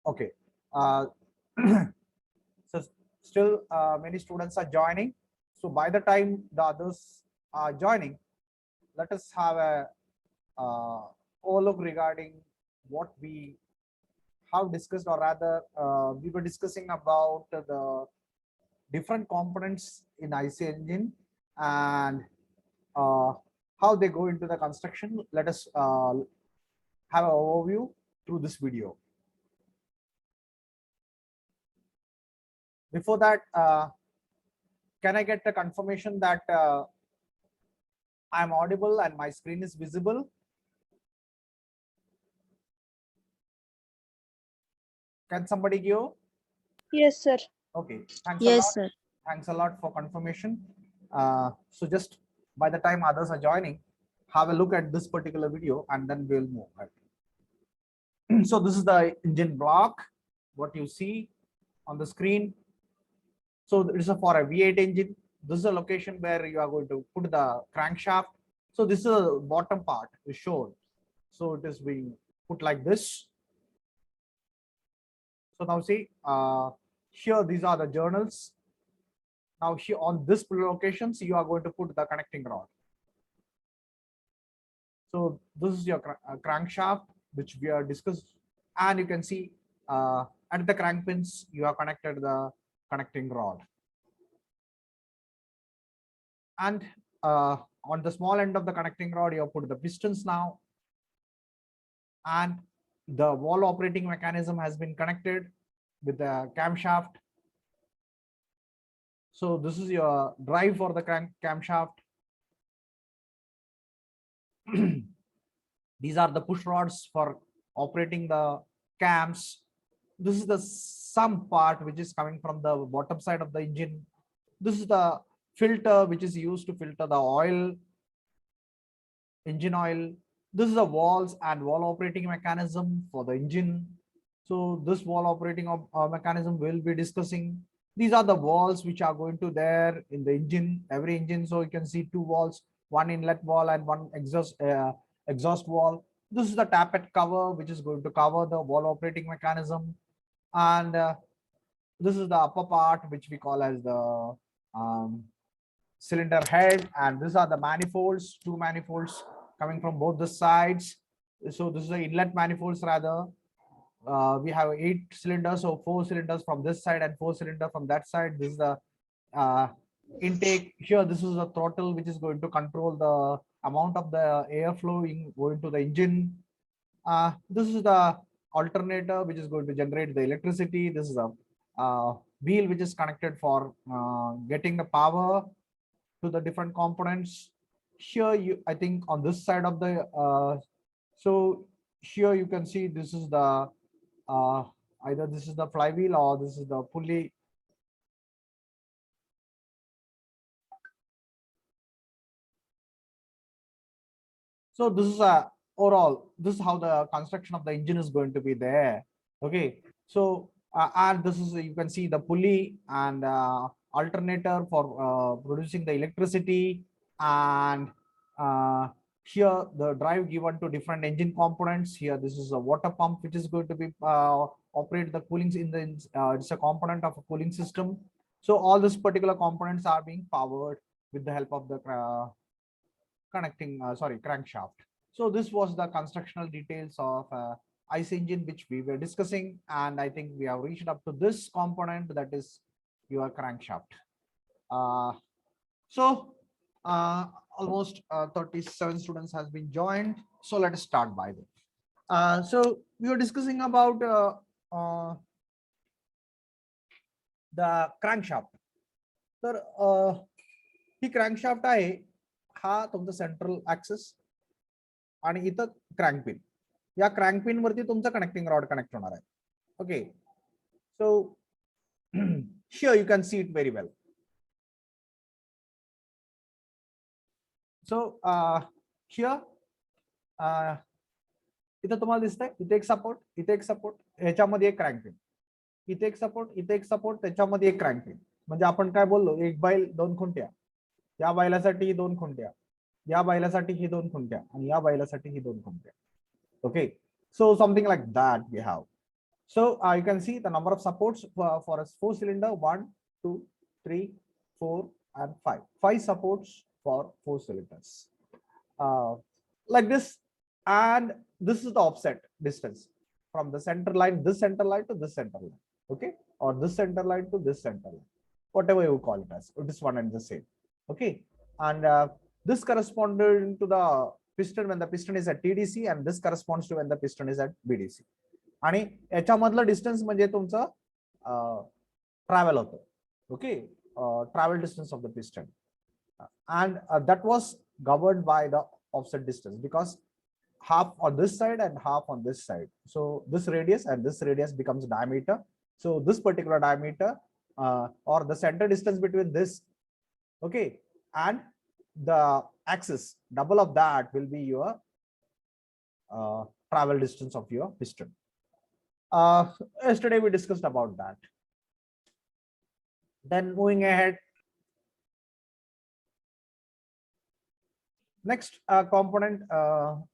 Okay. So still many students are joining. So by the time the others are joining, let us have a overlook regarding what we have discussed, or rather we were discussing about the different components in IC engine and how they go into the construction. Let us have an overview through this video. Before that, can I get the confirmation that I'm audible and my screen is visible? Can somebody give? Yes, sir. Okay, thanks a Yes, lot. sir. Thanks a lot for confirmation. So just by the time others are joining, have a look at this particular video and then we'll move ahead. So this is the engine block, what you see on the screen. So it is for a V8 engine. This is a location where you are going to put the crankshaft. So this is the bottom part is shown. So it is being put like this. So now see, here these are the journals. Now here on this locations, you are going to put the connecting rod. So this is your crankshaft, which we are discussed, and you can see at the crank pins, you are connected the connecting rod. And on the small end of the connecting rod, you have put the pistons now. And the valve operating mechanism has been connected with the camshaft. So this is your drive for the camshaft. These are the push rods for operating the cams. This is the some part which is coming from the bottom side of the engine. This is the filter which is used to filter the oil, engine oil. This is the valves and valve operating mechanism for the engine. So this valve operating mechanism we'll be discussing. These are the valves which are going to there in the engine, every engine. So you can see two valves, one inlet valve and one exhaust valve. This is the tappet cover which is going to cover the valve operating mechanism. And this is the upper part which we call as the cylinder head, and these are the manifolds, two manifolds coming from both the sides. So this is the inlet manifolds rather. We have 8 cylinders, so 4 cylinders from this side and 4 cylinders from that side. This is the intake. Here this is the throttle which is going to control the amount of the airflow going to the engine. This is the alternator which is going to generate the electricity. This is a wheel which is connected for getting the power to the different components. Here I think on this side of the so here you can see this is the either this is the flywheel or this is the pulley. So this is a overall, this is how the construction of the engine is going to be there. Okay, so and this is, you can see the pulley and alternator for producing the electricity, and here the drive given to different engine components. Here this is a water pump which is going to be operate the cooling in the it's a component of a cooling system. So all these particular components are being powered with the help of the crankshaft. So this was the constructional details of ICE engine which we were discussing, and I think we have reached up to this component, that is your crankshaft. So almost 37 students has been joined. So let us start by them. So we were discussing about the crankshaft. तर ही crankshaft आहे, हा तुमचा central access आणि इथं crank pin. या crank pin वरती तुमचा connecting rod connect होणार आहे. Okay, so here you can see it very well. So here इथं तुम्हाला दिसतंय, इथे एक सपोर्ट, इथे एक सपोर्ट, ह्याच्यामध्ये एक क्रँक पिन, इथे एक सपोर्ट, इथे एक सपोर्ट, त्याच्यामध्ये एक क्रँक पिन. म्हणजे आपण काय बोललो, एक बैल दोन खुंट्या, या बैलासाठी ही दोन खुंट्या, या बैलासाठी ही दोन खुंट्या, आणि या बैलासाठी ही दोन खुंट्या. Okay, so something like that we have. So you can see the number of supports for a 4-cylinder: 1, 2, 3, 4, and 5. 5 supports for 4 cylinders. Like this, and this is the offset distance from the center line, this center line to this center line, okay, or this center line to this center line, whatever you call it as, it is one and the same, okay. And this corresponding to the piston when the piston is at TDC, and this corresponds to when the piston is at BDC. आणि याच्यामधलं distance म्हणजे तुमचं travel होतं, okay, travel distance of the piston, and that was governed by the offset distance, because half on this side and half on this side, so this radius and this radius becomes diameter. So this particular diameter or the center distance between this, okay, and the axis, double of that will be your travel distance of your piston. Yesterday we discussed about that. Then moving ahead, next component,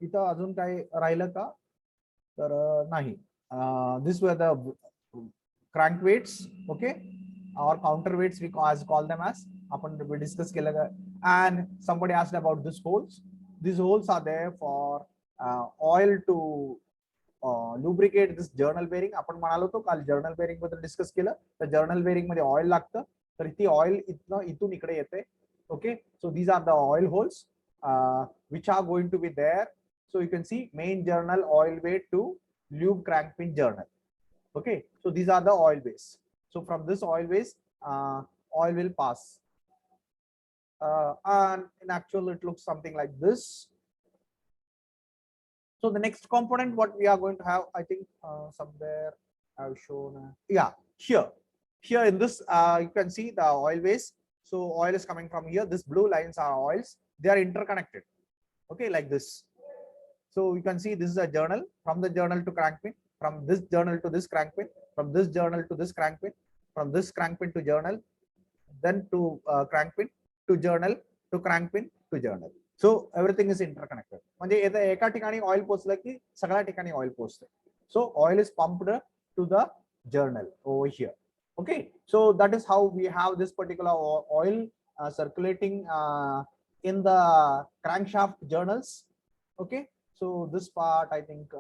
इथं अजून काही राहिलं का तर नाही. These were the crank weights, okay, or counter weights we call them as. आपण discuss केलं का. And somebody asked about these holes. These holes are there for oil to lubricate this journal bearing. आपण म्हणालो होतो काल journal bearing बद्दल discuss केलं, तर journal bearing मध्ये ऑइल लागतं, तर ती ऑइल इथून इकडे येते, okay. So these are the oil holes which are going to be there. So you can see main journal oil way to lube crankpin journal, okay. So these are the oil ways. So from this oil ways oil will pass, and in actual it looks something like this. So the next component what we are going to have, I think somewhere I've shown, yeah, here in this you can see the oil ways. So oil is coming from here, this blue lines are oils, they are interconnected, okay, like this. So you can see this is a journal, from the journal to crankpin, from this journal to this crankpin, from this journal to this crankpin, from this crankpin to journal, then to crankpin to journal to crankpin to journal. So everything is interconnected. म्हणजे एका ठिकाणी oil पोहोचलं की सगळ्या ठिकाणी oil पोहोचते. So oil is pumped to the journal over here, okay. So that is how we have this particular oil circulating in the crankshaft journals, okay. So this part I think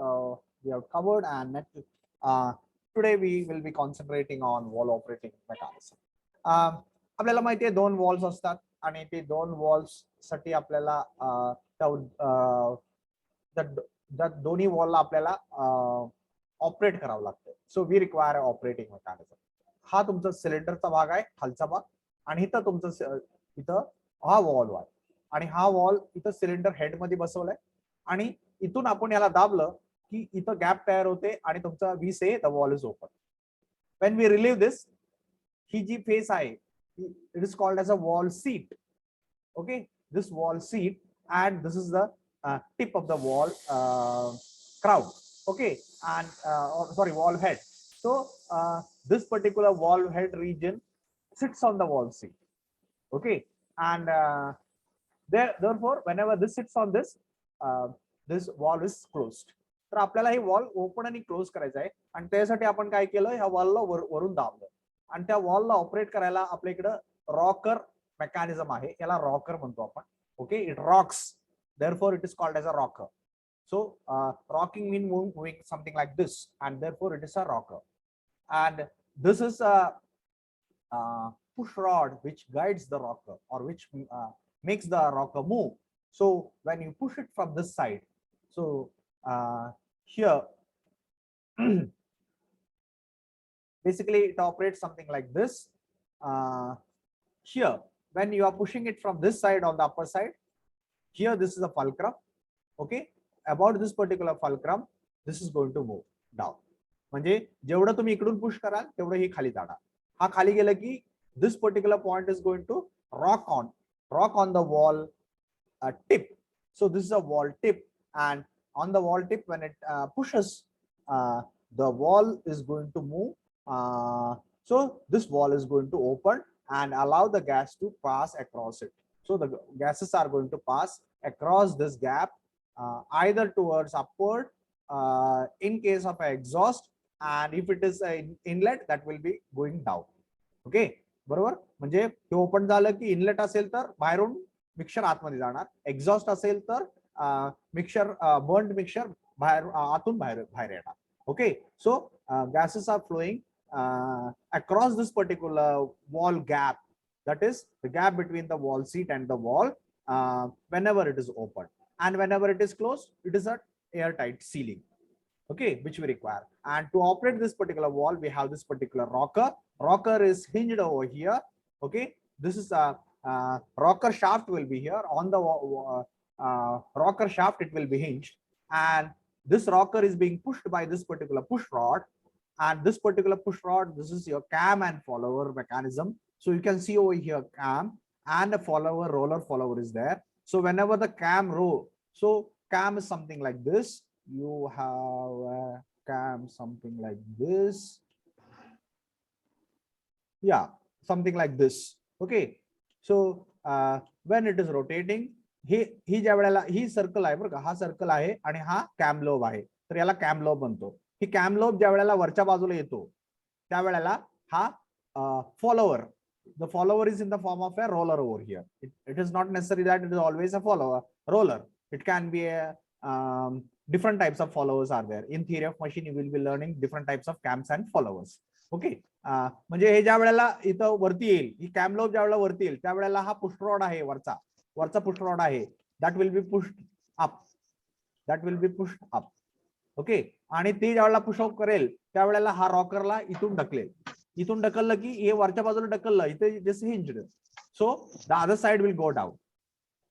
we have covered, and next today we will be concentrating on valve operating mechanism. आपल्याला माहिती आहे 2 valves असतात, आणि ते 2 valves साठी आपल्याला त्या दोन्ही वॉलला आपल्याला ऑपरेट करावं लागतं. So we require operating mechanism. हा तुमचा सिलेंडरचा भाग आहे, खालचा भाग, आणि इथं तुमचं इथं हा वॉल्व आहे, आणि हा वॉल्व इथं सिलेंडर हेड मध्ये बसवलाय, आणि इथून आपण याला दाबलं की इथं गॅप तयार होते, आणि तुमचा we say the valve is open. When we relieve this, ही जी फेस आहे, it is called as a wall seat, okay. This wall seat, and this is the tip of the wall crown, okay, and sorry, wall head. So this particular wall head region sits on the wall seat, okay, and therefore whenever this sits on this, this wall is closed. तर आपल्याला हे valve open आणि close करायचं आहे, आणि त्यासाठी आपण काय केलं, ह्या वॉलला वरून दाबलं, आणि त्या वॉलला ऑपरेट करायला आपल्या इकडे रॉकर मेकॅनिझम आहे, याला रॉकर म्हणतो आपण, okay. It rocks, therefore it is called as a rocker. So rocking means moving something like this, and therefore it is a rocker. And this is a push rod which guides the rocker, or which makes the rocker move. So when you push it from this side, so here basically it operates something like this. Here when you are pushing it from this side on the upper side, here this is a fulcrum, okay. About this particular fulcrum, this is going to move down. म्हणजे जेवढं तुम्ही इकडून push कराल तेवढं हे खाली जाणार. हा खाली गेलं की this particular point is going to rock on the wall tip. So this is a wall tip, and on the wall tip, when it pushes, the wall is going to move. So this wall is going to open and allow the gas to pass across it. So the gases are going to pass across this gap, either towards upward in case of an exhaust, and if it is an inlet, that will be going down. Okay, बरोबर. म्हणजे हे open झालं की inlet असेल तर बाहेरून mixture आतमध्ये जाणार, exhaust असेल तर मिक्सचर बर्न्ड मिक्सचर बाहेर आतून बाहेर येणार. Okay, so gases are flowing across this particular wall gap, that is the gap between the wall seat and the wall, whenever it is open, and whenever it is closed, it is an airtight sealing, okay, which we require. And to operate this particular wall, we have this particular rocker is hinged over here. Okay, this is a rocker shaft will be here on the rocker shaft, it will be hinged, and this rocker is being pushed by this particular push rod, and this particular push rod, this is your cam and follower mechanism. So you can see over here cam and a follower, roller follower is there. So whenever the cam roll, so cam is something like this, you have a cam something like this, yeah, something like this. Okay, so when it is rotating, ही ज्या वेळेला ही circle आहे बरं का, हा circle आहे आणि हा cam lobe आहे, तर याला कॅम लोब बनतो. ही कॅम लोब ज्या वेळेला वरच्या बाजूला येतो त्यावेळेला हा follower, the follower is in the form of a roller over here. It is not necessary that it is always a follower roller. It can be a different types of followers are there. In theory of machine you will be learning different types of cams and followers. Okay, म्हणजे हे ज्या वेळेला इथं वरती येईल, ही cam lobe ज्या वेळेला वरती येईल त्यावेळेला हा पुश रॉड आहे, वरचा पुश रॉड आहे, that will be pushed up. Okay, आणि ती ज्या वेळेला पुश अप करेल त्यावेळेला हा रॉकरला इथून ढकलेल, इथून ढकललं की हे वरच्या बाजूला ढकललं, इथे just hinged, so the other side will go down,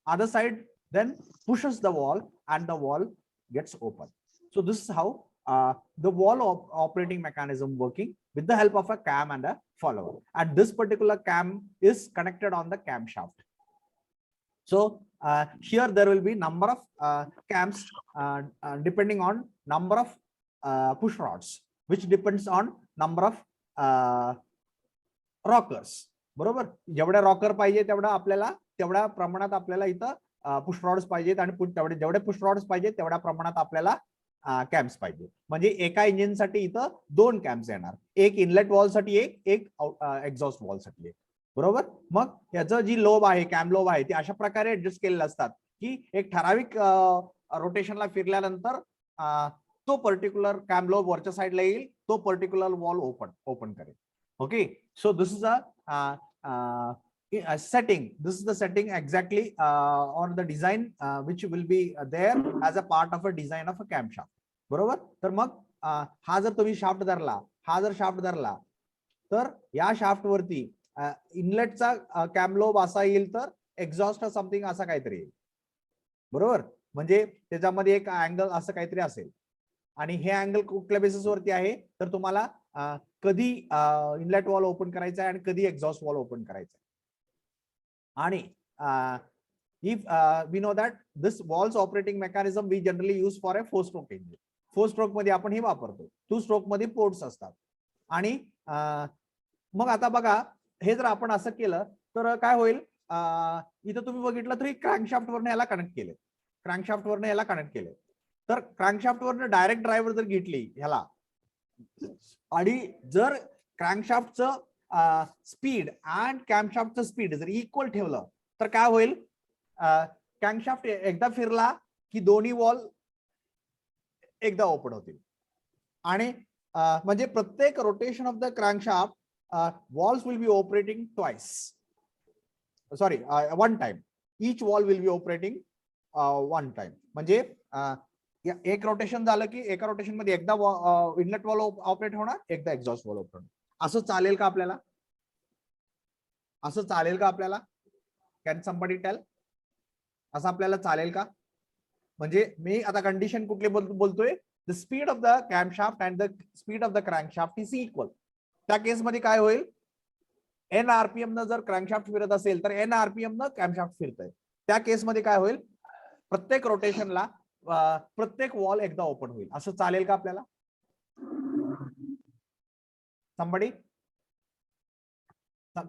other side then pushes the wall and the wall gets open. So this is how the wall operating mechanism working with the help of a cam and a follower, and this particular cam is connected on the camshaft. So here there will be number of cams depending on number of push rods, which depends on number of rockers. बरोबर, जेवढे rocker पाहिजे तेवढ्या प्रमाणात आपल्याला इथं push rods पाहिजेत, आणि जेवढे पुश रॉड्स पाहिजे तेवढ्या प्रमाणात आपल्याला कॅम्प्स पाहिजे. म्हणजे एका इंजिन साठी इथं 2 कॅम्प्स येणार, एक इनलेट वॉल साठी एक एक्झॉस्ट वॉल साठी एक. बरोबर, मग याचं जी लोब आहे, कॅम लोब आहे, ती अशा प्रकारे ऍडजस्ट केलेले असतात की एक ठराविक रोटेशनला फिरल्यानंतर तो पर्टिक्युलर कॅम लोब वरच्या साईडला येईल, तो पर्टिक्युलर वॉल ओपन करेल. Okay, so this is a setting, this is the setting exactly on the design which will be there as a part of a design of a camshaft. बरोबर, तर मग हा जर तुम्ही शाफ्ट धरला, हा जर shaft धरला तर या शाफ्ट वरती इनलेटचा कॅम लोब असा येईल तर एक्झॉस्ट समथिंग असा काहीतरी येईल. बरोबर, म्हणजे त्याच्यामध्ये एक अँगल असं काहीतरी असेल, आणि हे अँगल कुठल्या बेसिस वरती आहे तर तुम्हाला कधी इनलेट वॉल ओपन करायचा आहे आणि कधी एक्झॉस्ट वॉल ओपन करायचा आहे. आणि if we know that this walls operating mechanism we generally use for a 4-stroke engine. 4-stroke मध्ये आपण हे वापरतो, 2-stroke मध्ये पोर्ट्स असतात. आणि मग आता बघा, हे जर आपण असं केलं तर काय होईल, इथं तुम्ही बघितलं तरी क्रँकशाफ्ट वरने याला कनेक्ट केले, क्रँकशाफ्ट वरने याला कनेक्ट केले, तर क्रँकशाफ्ट वरने डायरेक्ट ड्रायव्हर जर घेतली ह्याला, आणि जर क्रँकशाफ्टचं स्पीड आणि कॅमशाफ्टचं स्पीड जर इक्वल ठेवलं तर काय होईल, क्रँकशाफ्ट एकदा फिरला की दोन्ही वॉल एकदा ओपन होतील, आणि म्हणजे प्रत्येक rotation of the crankshaft walls will be operating twice, sorry 1 time, each wall will be operating 1 time. म्हणजे एक रोटेशन झालं की एका रोटेशन मध्ये एकदा इनलेट वॉल ऑपरेट होणार, एकदा एक्झॉस्ट वॉल ऑपरेट होणार. असं चालेल का आपल्याला, असं चालेल का आपल्याला, कॅन समबडी टेल, असं आपल्याला चालेल का? म्हणजे मी आता कंडिशन कुठली बोलतोय, the speed of the camshaft and the speed of the crankshaft is equal. त्या केस मध्ये काय होईल, एन आरपीएम न जर क्रँकशाफ्ट फिरत असेल तर एन आरपीएम न कॅमशाफ्ट फिरतंय, त्या केस मध्ये काय होईल, प्रत्येक रोटेशनला प्रत्येक वॉल एकदा ओपन होईल. असं चालेल का आपल्याला? somebody,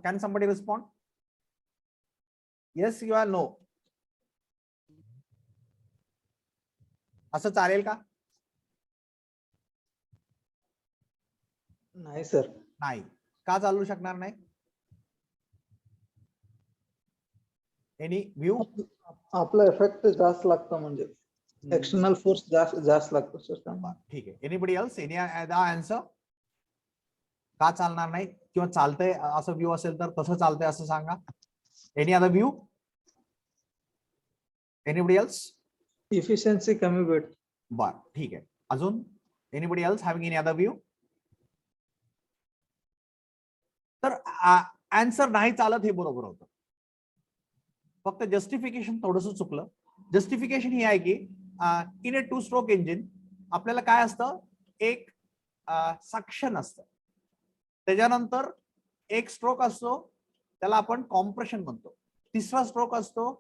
can somebody respond? Yes you are, no? असं चालेल का? नाही सर. नाही. का चालू शकणार नाही? Any view? आपला इफेक्ट जास्त लागतो, म्हणजे एक्सटर्नल फोर्स जास्त लागतो सर. ठीक आहे. Anybody else? Any answer? का चालणार नाही किंवा चालतंय असं व्ह्यू असेल तर कसं चालतंय असं सांगा. Any other view? Anybody else? Efficiency कमी भेट. बर, ठीक आहे. अजून anybody else having any other view? तर आन्सर नाही चालत हे बरोबर होतं, फक्त जस्टिफिकेशन थोडंसं चुकलं. जस्टिफिकेशन ही आहे की इन ए 2 स्ट्रोक इंजिन आपल्याला काय असतं, एक सक्शन असतं, त्याच्यानंतर एक स्ट्रोक असतो त्याला आपण कॉम्प्रेशन म्हणतो, तिसरा स्ट्रोक असतो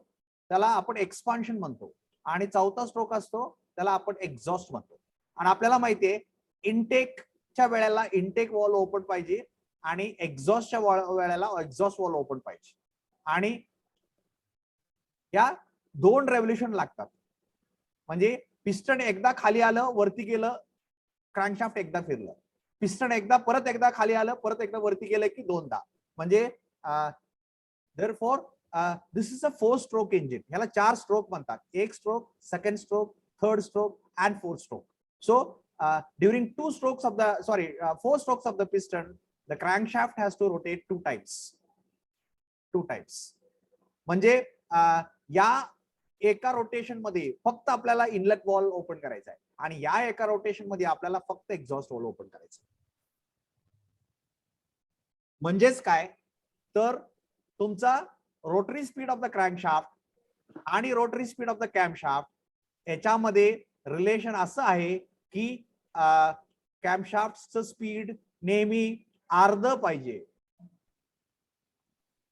त्याला आपण एक्सपान्शन म्हणतो, आणि चौथा स्ट्रोक असतो त्याला आपण एक्झॉस्ट म्हणतो. आणि आपल्याला माहितीये इनटेकच्या वेळेला इनटेक वॉल ओपन पाहिजे आणि एक्झॉस्टच्या वेळेला एक्झॉस्ट वॉल ओपन पाहिजे, आणि या 2 रेव्होल्युशन लागतात. म्हणजे पिस्टन एकदा खाली आलं वरती गेलं, क्रँकशाफ्ट एकदा फिरलं, पिस्टन परत एकदा खाली आलं परत एकदा वरती गेलं की 2दा. म्हणजे therefore this is a 4 stroke engine. याला 4 स्ट्रोक म्हणतात, एक stroke, second stroke, third stroke and fourth stroke. So during 4 strokes of the piston, the crankshaft has to rotate 2 times. म्हणजे या एका रोटेशन मध्ये फक्त आपल्याला इनलेट वॉल ओपन करायचा आहे, आणि या एका रोटेशन मध्ये आपल्याला फक्त एक्झॉस्ट वॉल ओपन करायचं. म्हणजेच काय तर तुमचा rotary speed of the crankshaft आणि रोटरी स्पीड ऑफ द कॅमशाफ्ट याच्यामध्ये रिलेशन असं आहे की कॅमशाफ्टचं स्पीड नेहमी अर्ध पाहिजे,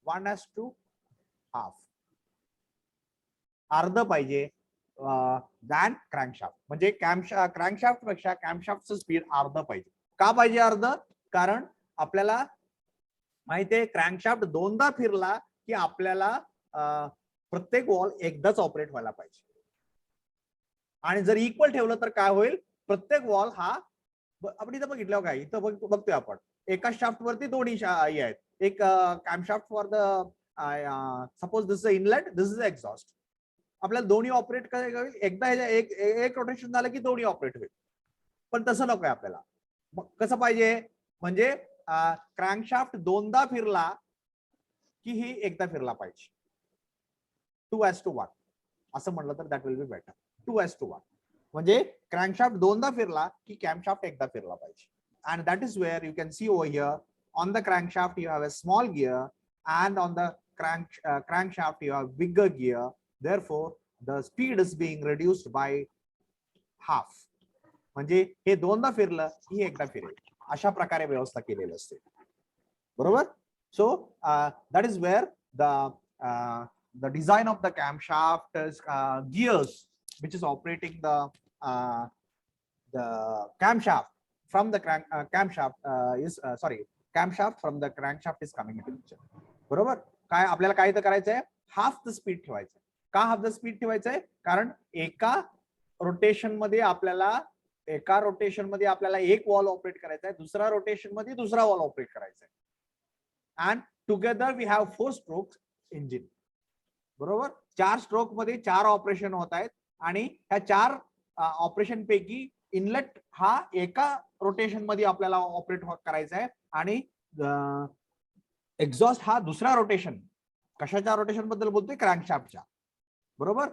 1:2 अर्ध पाहिजे दॅन क्रँकशाफ्ट. म्हणजे क्रँकशाफ्ट पेक्षा कॅमशाफ्टचं स्पीड अर्ध पाहिजे. का पाहिजे अर्ध? कारण आपल्याला माहितीये क्रँकशाफ्ट 2दा फिरला की आपल्याला प्रत्येक वॉल एकदाच ऑपरेट व्हायला पाहिजे, आणि जर इक्वल ठेवलं तर काय होईल, प्रत्येक वॉल हा आपण इथं बघितलं काय, इथं बघतोय आपण एका शाफ्ट वरती दोन्ही आहेत, एक camshaft for the suppose this is inlet, this is exhaust. आपल्याला दोन्ही ऑपरेट करायला होईल, एकदा एक रोटेशन झालं की दोन्ही ऑपरेट होईल, पण तसं नकोय आपल्याला. मग कसं पाहिजे, म्हणजे क्रँकशाफ्ट 2दा फिरला की ही एकदा फिरला पाहिजे, 2:1 असं म्हणलं तर दॅट विल बी बेटर. 2:1 म्हणजे क्रँकशाफ्ट 2दा फिरला की कॅमशाफ्ट एकदा फिरला पाहिजे. and that is where you can see over here on the crankshaft you have a small gear, and on the crankshaft you have bigger gear. Therefore the speed is being reduced by half. म्हणजे हे 2दा फिरलं की एकदा फिरेल, अशा प्रकारे व्यवस्था केलेली असते, बरोबर. So that is where the design of the camshaft is gears which is operating the camshaft from the camshaft from the crankshaft is coming into picture. बरोबर. काय आपल्याला काय तर करायचंय, हाफ द स्पीड ठेवायचंय. का हाफ द स्पीड ठेवायचंय? कारण एका rotation मध्ये आपल्याला एक वॉल ऑपरेट करायचा आहे, दुसरा रोटेशन मध्ये दुसरा वॉल ऑपरेट करायचा आहे, and together we have 4 strokes engine, बरोबर. 4 स्ट्रोक मध्ये 4 ऑपरेशन होत आहेत, आणि ह्या 4 ऑपरेशन पैकी इनलेट हा एका रोटेशन मध्ये आपल्याला ऑपरेट करायचा आहे, आणि एक्झॉस्ट हा दुसरा रोटेशन. कशाच्या रोटेशन बद्दल बोलतोय? क्रँकशाफ्टच्या, बरोबर.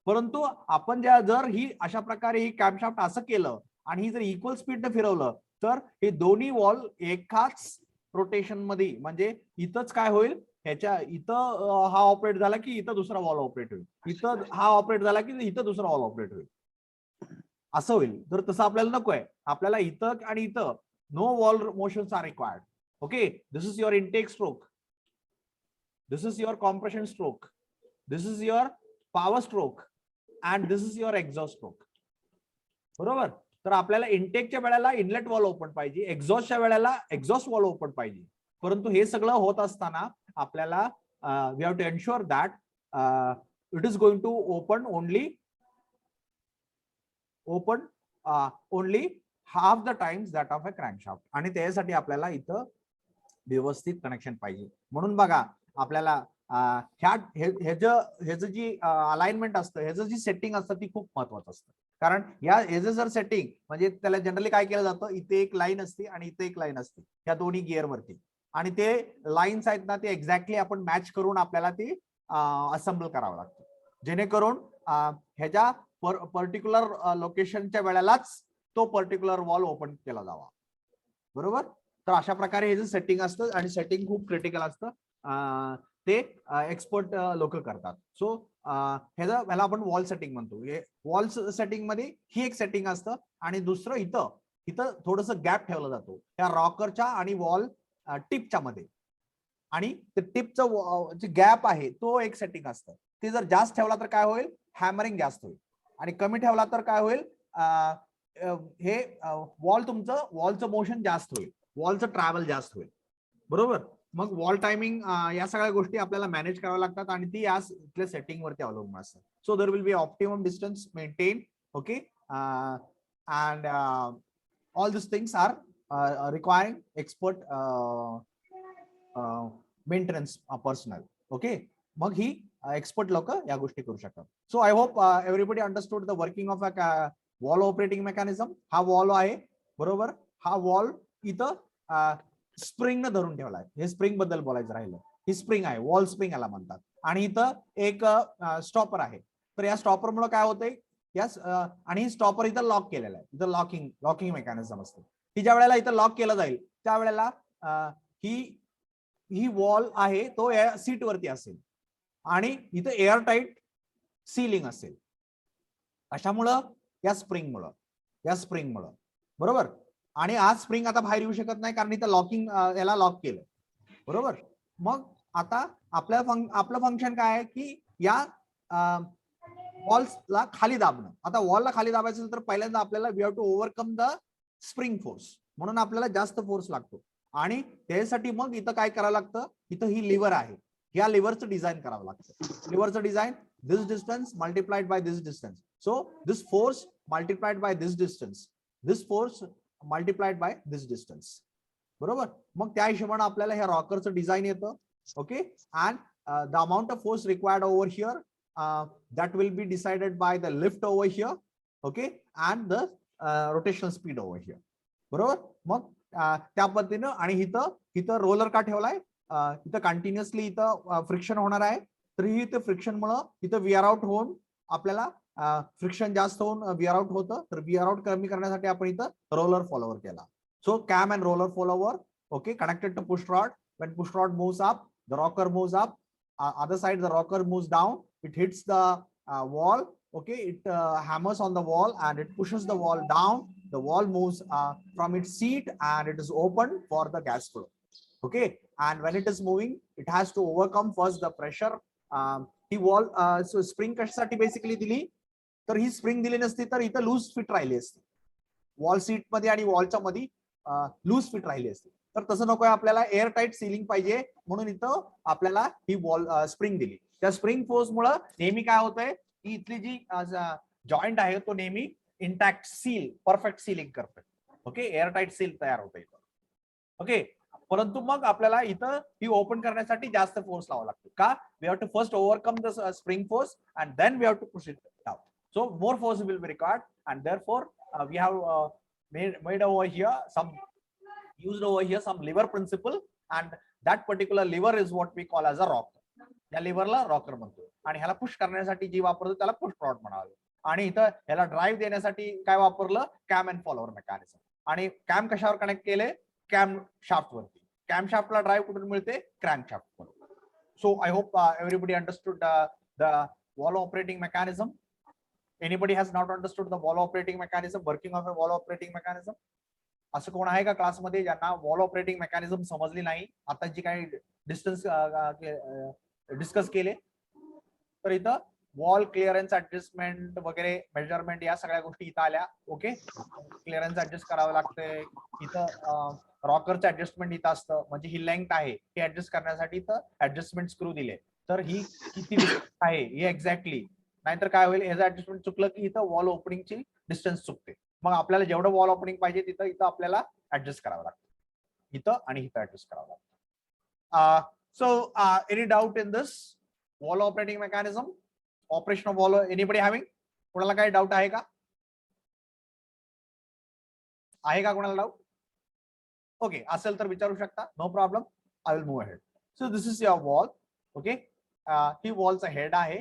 परंतु आपण जर ही अशा प्रकारे ही कॅमशाफ्ट असं केलं आणि ही जर इक्वल स्पीडने फिरवलं तर हे दोन्ही वॉल एकाच रोटेशन मध्ये, म्हणजे इथंच काय होईल, ह्याच्या इथं हा ऑपरेट झाला की इथं दुसरा वॉल ऑपरेट होईल, इथं हा ऑपरेट झाला की इथं दुसरा वॉल ऑपरेट होईल, असं होईल. तर तसं आपल्याला नकोय. आपल्याला इथं आणि इथं no valve motions are required. Okay, this is your intake stroke, this is your compression stroke, this is your power stroke, and this is your exhaust stroke, बरोबर. तर आपल्याला इनटेकच्या वेळेला इनलेट वॉल ओपन पाहिजे, एक्झॉस्टच्या वेळेला एक्झॉस्ट वॉल ओपन पाहिजे. परंतु हे सगळं होत असताना आपल्याला we have to ensure that it is going to open only half the times that of a crankshaft. आणि त्यासाठी आपल्याला इथं व्यवस्थित कनेक्शन पाहिजे. म्हणून बघा आपल्याला ह्याचं जी अलाइनमेंट असतं, ह्याचं जी सेटिंग असतं ती खूप महत्वाचं असतं. कारण ह्याचं जर सेटिंग म्हणजे त्याला जनरली काय केलं जातं, इथे एक लाईन असते आणि इथे एक लाईन असते या दोन्ही गिअरवरती, आणि ते लाईन्स आहेत ना ते एक्झॅक्टली आपण मॅच करून आपल्याला ती असेंबल करावं लागतं, जेणेकरून ह्याच्या पर्टिक्युलर लोकेशनच्या वेळेलाच तो पर्टिक्युलर वॉल ओपन केला जावा. बरोबर. तर अशा प्रकारे हे जे सेटिंग असतं आणि सेटिंग खूप क्रिटिकल असतं, ते एक्सपर्ट लोक करतात. सो ह्याला आपण वॉल सेटिंग म्हणतो. वॉल सेटिंग मध्ये ही एक सेटिंग असतं आणि दुसरं इथं थोडस गॅप ठेवला जातो त्या रॉकरच्या आणि वॉल टिपच्या मध्ये, आणि ते टिपचं जे गॅप आहे तो एक सेटिंग असतं. ते जर जास्त ठेवला तर काय होईल, हॅमरिंग जास्त होईल, आणि कमी ठेवला तर काय होईल, हे वॉलचं मोशन जास्त होईल, वॉलचं ट्रॅव्हल जास्त होईल. बरोबर. मग वॉल टायमिंग या सगळ्या गोष्टी आपल्याला मॅनेज कराव्या लागतात आणि ती या सेटिंग वरती अवलंबून असतात. So there will be optimum distance maintain. Okay. And all this things are requiring expert maintenance personnel. Okay. मग ही एक्सपर्ट लोक या गोष्टी करू शकतात. So I hope everybody understood the working of a valve operating mechanism. हा valve आहे. बरोबर. हा वॉल इथं स्प्रिंग न धरून ठेवलाय. हे स्प्रिंग बद्दल बोलायचं राहिलं. ही स्प्रिंग आहे, वॉल स्प्रिंग याला म्हणतात. आणि इथं एक स्टॉपर आहे. तर या स्टॉपर मुळे काय होतंय, आणि ही स्टॉपर इथं लॉक केलेला आहे. इथं लॉकिंग मेकॅनिझम असते. ती ज्या वेळेला इथं लॉक केलं जाईल त्यावेळेला ही वॉल आहे तो या सीट वरती असेल आणि इथं एअर टाईट सीलिंग असेल. अशामुळं या स्प्रिंगमुळं बरोबर. आणि आज स्प्रिंग आता बाहेर येऊ शकत नाही कारण इथं याला लॉक केलं. बरोबर. मग आता आपलं फंक्शन काय आहे की या वॉल्सला खाली दाबणं. आता वॉलला खाली दाबायचं तर पहिल्यांदा आपल्याला we have to overcome the spring force, म्हणून आपल्याला जास्त फोर्स लागतो. आणि त्यासाठी मग इथं काय करावं लागतं, इथं ही लिव्हर आहे, या लिव्हरचं डिझाईन करावं लागतं. लिव्हरचं design, this distance multiplied by this distance. So this force multiplied by this distance, this force multiplied by this distance. बरोबर. मग त्या हिशोबाने आपल्याला ह्या रॉकरचं डिझाईन येतं. Okay. And the amount of force required over here that will be decided by the lift over here. Okay. And the rotational speed over here. बरोबर. मग त्या पद्धतीनं, आणि इथं रोलर का ठेवलाय, इथं कंटिन्युअसली इथं फ्रिक्शन होणार आहे. तरीही इथं फ्रिक्शन मुळे इथं विअर आउट होऊन आपल्याला फ्रिक्शन जास्त होऊन विअर आउट होतं. तर विअर आउट कमी करण्यासाठी आपण इथं रोलर फॉलोवर केला. So cam and roller follower, okay, connected to push rod. When push rod moves up, the rocker moves up. Other side, the rocker moves down. It hits the wall. Okay, it hammers on the wall and it pushes the wall down. The wall moves from its seat and it is open for the gas flow. Okay, and when it is moving, it has to overcome first the pressure. He wall so spring कशासाठी basically दिली, तर ही spring दिली नसती तर इथं loose fit राहिली असती. Wall seat मध्ये आणि वॉलच्या मध्ये लूज फिट राहिली असती. तर तसं नकोय, आपल्याला एअर टाईट सीलिंग पाहिजे, म्हणून इथं आपल्याला ही वॉल स्प्रिंग दिली. त्या स्प्रिंग फोर्स मुळे नेहमी काय होतंय की इथली जी जॉईंट आहे तो नेहमी इंटॅक्ट परफेक्ट सीलिंग करतोय. ओके. एअर टाईट सील तयार होतं इथं. ओके. परंतु मग आपल्याला इथं ही ओपन करण्यासाठी जास्त फोर्स लावावा लागतो. का? We have to first overcome the spring force and then we have to push it down. So more force will be required, and therefore we have made over here some lever principle, and that particular lever is what we call as a rocker. या लिव्हरला rocker म्हणतो. आणि ह्याला push करण्यासाठी जी वापरतो त्याला push rod म्हणावे. आणि इथं ह्याला ड्राईव्ह देण्यासाठी काय वापरलं, कॅम अँड फॉलोवर मेकॅनिझम. आणि कॅम कशावर कनेक्ट केले, कॅम शाफ्ट वरती. कॅम शाफ्टला ड्राईव्ह कुठून मिळते, क्रॅन्क शाफ्ट वरून. So I hope everybody understood the valve operating mechanism. Anybody has not understood the wall operating mechanism, working of a wall operating mechanism? असं कोण आहे का क्लासमध्ये ज्यांना वॉल ऑपरेटिंग मेकॅनिझम समजली नाही, आता जी काही डिस्कस केले. तर इथं वॉल क्लिअरन्स ऍडजस्टमेंट वगैरे मेजरमेंट या सगळ्या गोष्टी इथं आल्या. ओके. क्लिअरन्स ऍडजस्ट करावं लागतंय. इथं रॉकरचं ऍडजस्टमेंट इथं असतं, म्हणजे ही लेंथ आहे ती ऍडजस्ट करण्यासाठी इथं ऍडजस्टमेंट स्क्रू दिले. तर ही किती आहे हे एक्झॅक्टली, नाहीतर काय होईल, ह्याचं ऍडजस्टमेंट चुकलं की इथं वॉल ओपनिंगची डिस्टन्स चुकते. मग आपल्याला जेवढं वॉल ओपनिंग पाहिजे तिथं इथं आपल्याला ऍडजस्ट करावं लागतं, इथं आणि इथं ऍडजस्ट करावं लागतं. So any doubt in this wall operating mechanism, operation of wall, anybody having? कोणाला काही डाऊट आहे का? आहे का कोणाला डाऊट? ओके, असेल तर विचारू शकता, no problem, I will move ahead. So this is your valve. Okay, ही वॉलचा हेड आहे,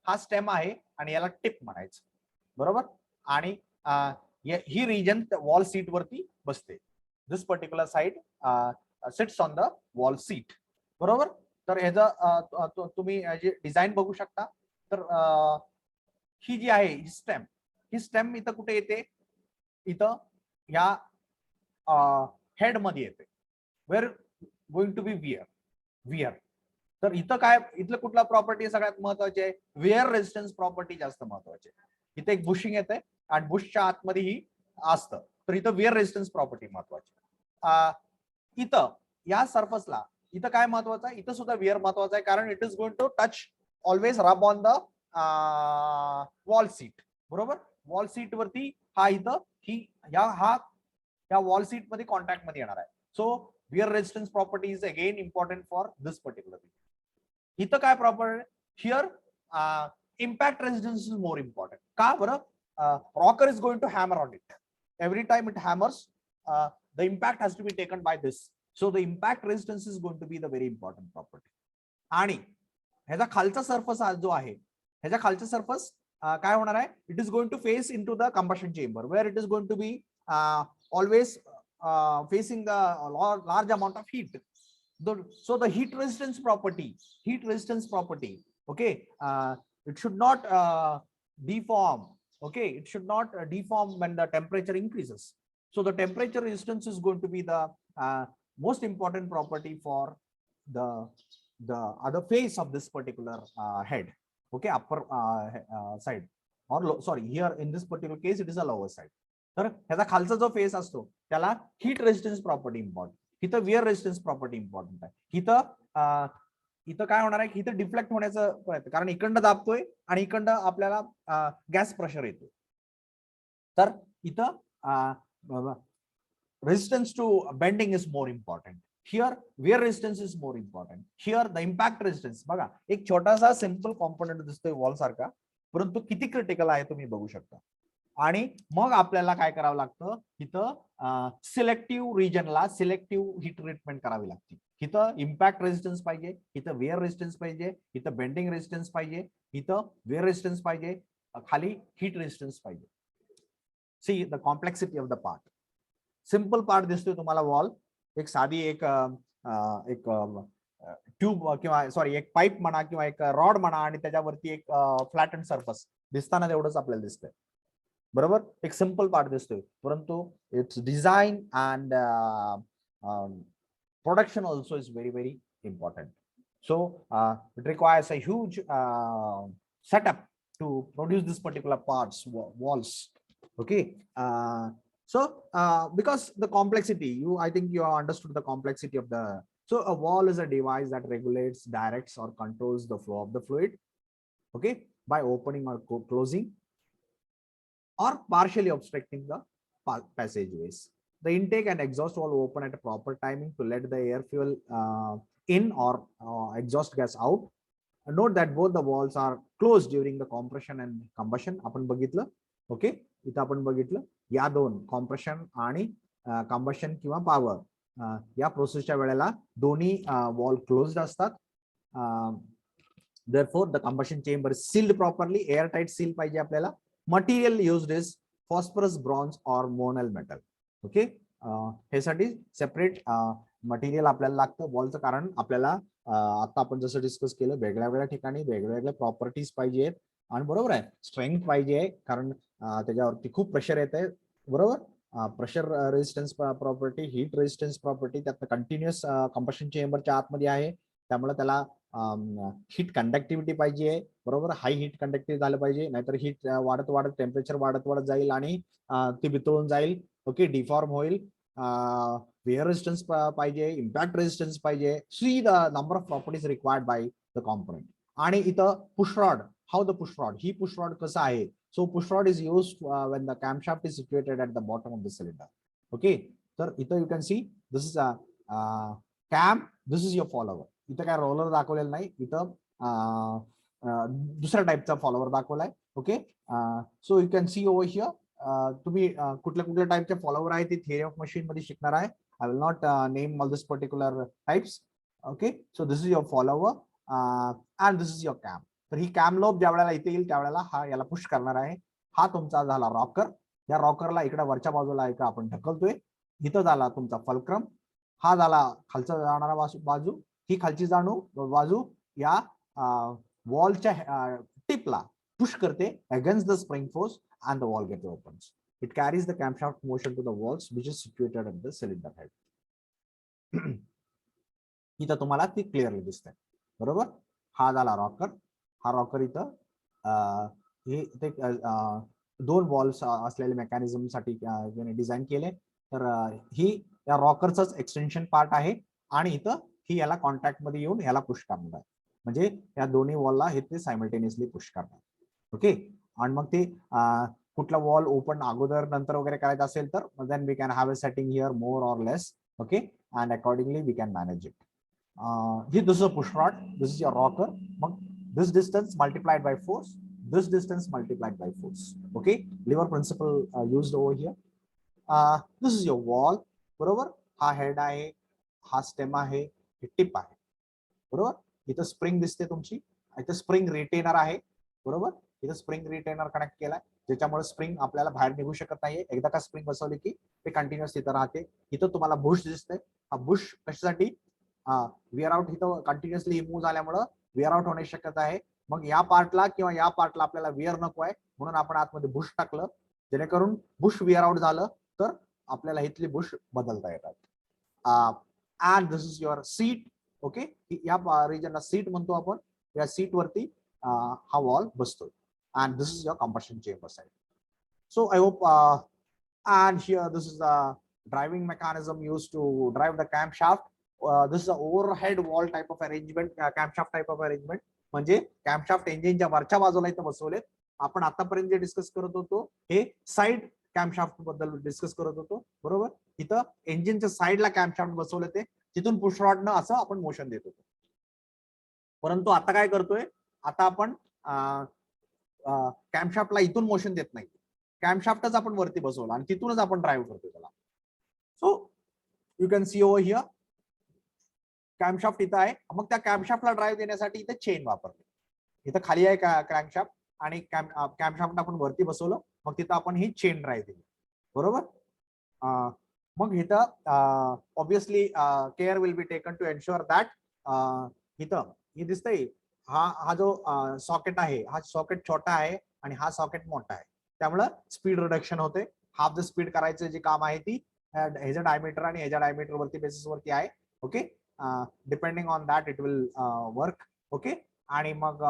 हा स्टेम आहे आणि याला टिप म्हणायचं, बरोबर. आणि ही रिजन वॉल सीट वरती बसते. This particular side sits on the wall seat, बरोबर. तर ह्याचं तुम्ही डिझाईन बघू शकता. तर ही जी आहे ही स्टेम इथं कुठे येते? इथं या हेड मध्ये येते. We're going to be wear. तर इथं काय, इथलं कुठला प्रॉपर्टी सगळ्यात महत्वाची आहे? विअर रेजिस्टन्स प्रॉपर्टी जास्त महत्वाची आहे. इथे एक बुशिंग येते आणि बुशच्या आतमध्ये ही असतं, तर इथं विअर रेजिस्टन्स प्रॉपर्टी महत्वाची. इथं या सर्फसला इथं काय महत्वाचं आहे? इथं सुद्धा विअर महत्वाचं आहे, कारण it is going to touch always rub on the wall seat, बरोबर. वॉल सीट वरती हा इथं ही या वॉल सीट मध्ये कॉन्टॅक्ट मध्ये येणार आहे. So wear resistance property is again important for this particular thing. इथं काय property? Here impact resistance is more important. का बरं? Rocker is going to hammer on it. Every time it hammers, the impact has to be taken by this. So the impact resistance is going to be the very important property. आणि ह्याचा खालचा surface जो आहे, ह्याच्या खालचा surface काय होणार आहे? It is going to face into the combustion chamber, where it is going to be always facing the large amount of heat. So the heat resistance property, okay, it should not deform. Okay, it should not deform when the temperature increases. So the temperature resistance is going to be the most important property for the other face of this particular head. Okay, upper side, or sorry, here in this particular case it is a lower side. तर ह्याचा खालचा जो face असतो त्याला heat resistance property important, इथं where resistance property important आहे. इथं काय होणार आहे? इथं डिफ्लेक्ट होण्याचं प्रयत्न, कारण इकडनं दाबतोय आणि इकडनं आपल्याला गॅस प्रेशर येतो. तर इथं resistance to bending is more important. Here wear resistance is more important. Here the impact resistance. बघा, एक छोटासा सिंपल कॉम्पोनंट दिसतोय वॉल सारखा, परंतु किती क्रिटिकल आहे तुम्ही बघू शकता. आणि मग आपल्याला काय करावं लागतं? इथं सिलेक्टिव्ह रिजनला सिलेक्टिव्ह हीट ट्रीटमेंट करावी लागते. इथं इम्पॅक्ट रेजिस्टन्स पाहिजे, इथं वेअर रेजिस्टन्स पाहिजे, इथं बेंडिंग रेजिस्टन्स पाहिजे, इथं वेअर रेजिस्टन्स पाहिजे, खाली हीट रेजिस्टन्स पाहिजे. See the complexity of the part. Simple part दिसतोय तुम्हाला वॉल, एक साधी एक ट्यूब किंवा सॉरी एक पाईप म्हणा किंवा एक रॉड म्हणा आणि त्याच्यावरती एक फ्लॅट अँड सरफेस दिसताना तेवढंच आपल्याला दिसतंय, बरोबर. एक सिंपल पार्ट दिसतोय, परंतु it's design and production also is very very important. So it requires a huge setup to produce this particular parts, walls. Okay, so because the complexity, I think you have understood the complexity of the. So a wall is a device that regulates, directs, or controls the flow of the fluid, okay, by opening or closing or partially obstructing the passageways. The intake and exhaust valve open at a proper timing to let the air fuel in or exhaust gas out. Note that both the valves are closed during the compression and combustion. आपण बघितलं, okay, इथं आपण बघितलं या दोन compression आणि combustion किंवा power या प्रोसेसच्या वेळेला दोन्ही वॉल क्लोज्ड असतात. therefore the combustion chamber is sealed properly, airtight seal पाहिजे आपल्याला. Material used is phosphorus, bronze or monel metal. Okay, ह्यासाठी सेपरेट मटेरियल आपल्याला लागतं वॉलचं, कारण आपल्याला आता आपण जसं डिस्कस केलं वेगळ्या वेगळ्या ठिकाणी वेगवेगळ्या प्रॉपर्टीज पाहिजेत आणि बरोबर आहे, स्ट्रेंथ पाहिजे, कारण त्याच्यावरती खूप प्रेशर येत आहे, बरोबर. Pressure resistance property, heat resistance property त्यात कंटिन्युअस कंबशन चेंबरच्या आतमध्ये आहे, त्यामुळे त्याला हीट कंडक्टिव्हिटी पाहिजे, बरोबर. हाय हीट कंडक्टिव्ह झालं पाहिजे, नाहीतर हीट वाढत वाढत टेम्परेचर वाढत जाईल आणि ते वितळून जाईल, ओके, डिफॉर्म होईल. wear resistance पाहिजे, impact resistance पाहिजे. See the number of properties required by the component. आणि इथं push rod, how the push rod, he push rod कसं आहे? So push rod is used when the camshaft is situated at the bottom of the cylinder. Okay, so इथं you can see this is a cam, this is your follower. इथं काय roller दाखवलेलं नाही, इथं दुसऱ्या टाईपचा follower दाखवलाय. Okay, so you can C over here. तुम्ही कुठल्या कुठल्या टाईपचे फॉलोवर आहे ते थिअरी ऑफ मशीन मध्ये शिकणार आहे. I will not name all this particular types. Okay, so this is your follower and this is your cam. तर ही कॅम लोब ज्या वेळेला इथे येईल त्यावेळेला हा याला पुश करणार आहे. हा तुमचा झाला रॉकर. या रॉकरला इकडे वरच्या बाजूला इकडे आपण ढकलतोय. इथं झाला तुमचा फलक्रम. हा झाला खालचा जाणारा बाजू. ही खालची बाजू या वॉलच्या टिपला पुश करते against the spring force and the wall gets opens. It carries the camshaft motion to the walls which is situated at the cylinder head. इथं तुम्हाला ती क्लिअरली दिसते. बरोबर, हा झाला रॉकर. हा रॉकर इथं हे दोन वॉल्स असलेले मेकॅनिझम साठी डिझाईन केले. तर ही या रॉकरचंच एक्सटेन्शन पार्ट आहे आणि इथं ही याला कॉन्टॅक्ट मध्ये येऊन याला पुश करणार आहे. म्हणजे या दोन्ही वॉलला हे ते सायमल्टेनियसली पुश करणार. ओके, आणि मग ते कुठला वॉल ओपन अगोदर नंतर वगैरे करायचं असेल तर then we can have a setting here more or less. Okay, and accordingly we can manage it. ही this is a push rod, this is your rocker. मग this distance multiplied by force, this distance multiplied by force. Okay, lever principle used over here. This is your valve. बरोबर, हा head आहे, हा stem आहे, हे tip आहे. बरोबर, इथं spring दिसते तुमची, इथं स्प्रिंग रिटेनर आहे. बरोबर, इथं स्प्रिंग रिटेनर कनेक्ट केलाय ज्याच्यामुळे स्प्रिंग आपल्याला बाहेर निघू शकत नाहीये. एकदा का स्प्रिंग बसवली की ते कंटिन्युअस तिथं राहते. इथं तुम्हाला बुश दिसतंय. हा बुश कशासाठी, विअर आउट इथं कंटिन्युअसली मूव्ह झाल्यामुळं विअर आउट होण्याची शक्यता आहे. मग या पार्टला किंवा या पार्टला आपल्याला विअर नको आहे म्हणून आपण आतमध्ये बुश टाकलं, जेणेकरून बुश विअर आउट झालं तर आपल्याला इथली बुश बदलता येतात. And this is your seat. Okay, या रिजनला सीट म्हणतो आपण. या सीट वरती हा वॉल बसतो. And this is your combustion chamber side. So I hope and here this is the driving mechanism used to drive the camshaft. This is a overhead wall type of arrangement, camshaft type of arrangement. म्हणजे camshaft engine च्या वरच्या बाजूला इथं बसवलेत. आपण आतापर्यंत जे discuss करत होतो हे side camshaft बद्दल डिस्कस करत होतो. बरोबर, इथं इंजिनच्या साइडला कॅम्पशाफ्ट बसवले ते तिथून पुश रॉडनं असं आपण मोशन देत होतो. परंतु आता काय करतोय, आता आपण कॅम्पशाफ्टला इथून मोशन देत नाही. कॅम्पशाफ्टच आपण वरती बसवला आणि तिथूनच आपण ड्राईव्ह करतोय त्याला. So you can C over here camshaft इथं आहे. मग त्या कॅम्पशाफ्टला ड्राईव्ह देण्यासाठी इथे चेन वापरले. इथं खाली आहे क्रँकशाफ्ट आणि कॅम्पशाफ्ट आपण वरती बसवलं, मग तिथं आपण ही चेन ड्राईव्ह दिली. बरोबर, मग इथं obviously care will be taken to ensure that इथं हे दिसतंय हा जो सॉकेट आहे हा सॉकेट छोटा आहे आणि हा सॉकेट मोठा आहे. त्यामुळं स्पीड रिडक्शन होते. हाफ द स्पीड करायचं जे काम आहे ती ह्याच्या डायमीटर आणि ह्याच्या डायमीटर वरती बेसिस वरती आहे. Okay, depending on that it will work. Okay, आणि मग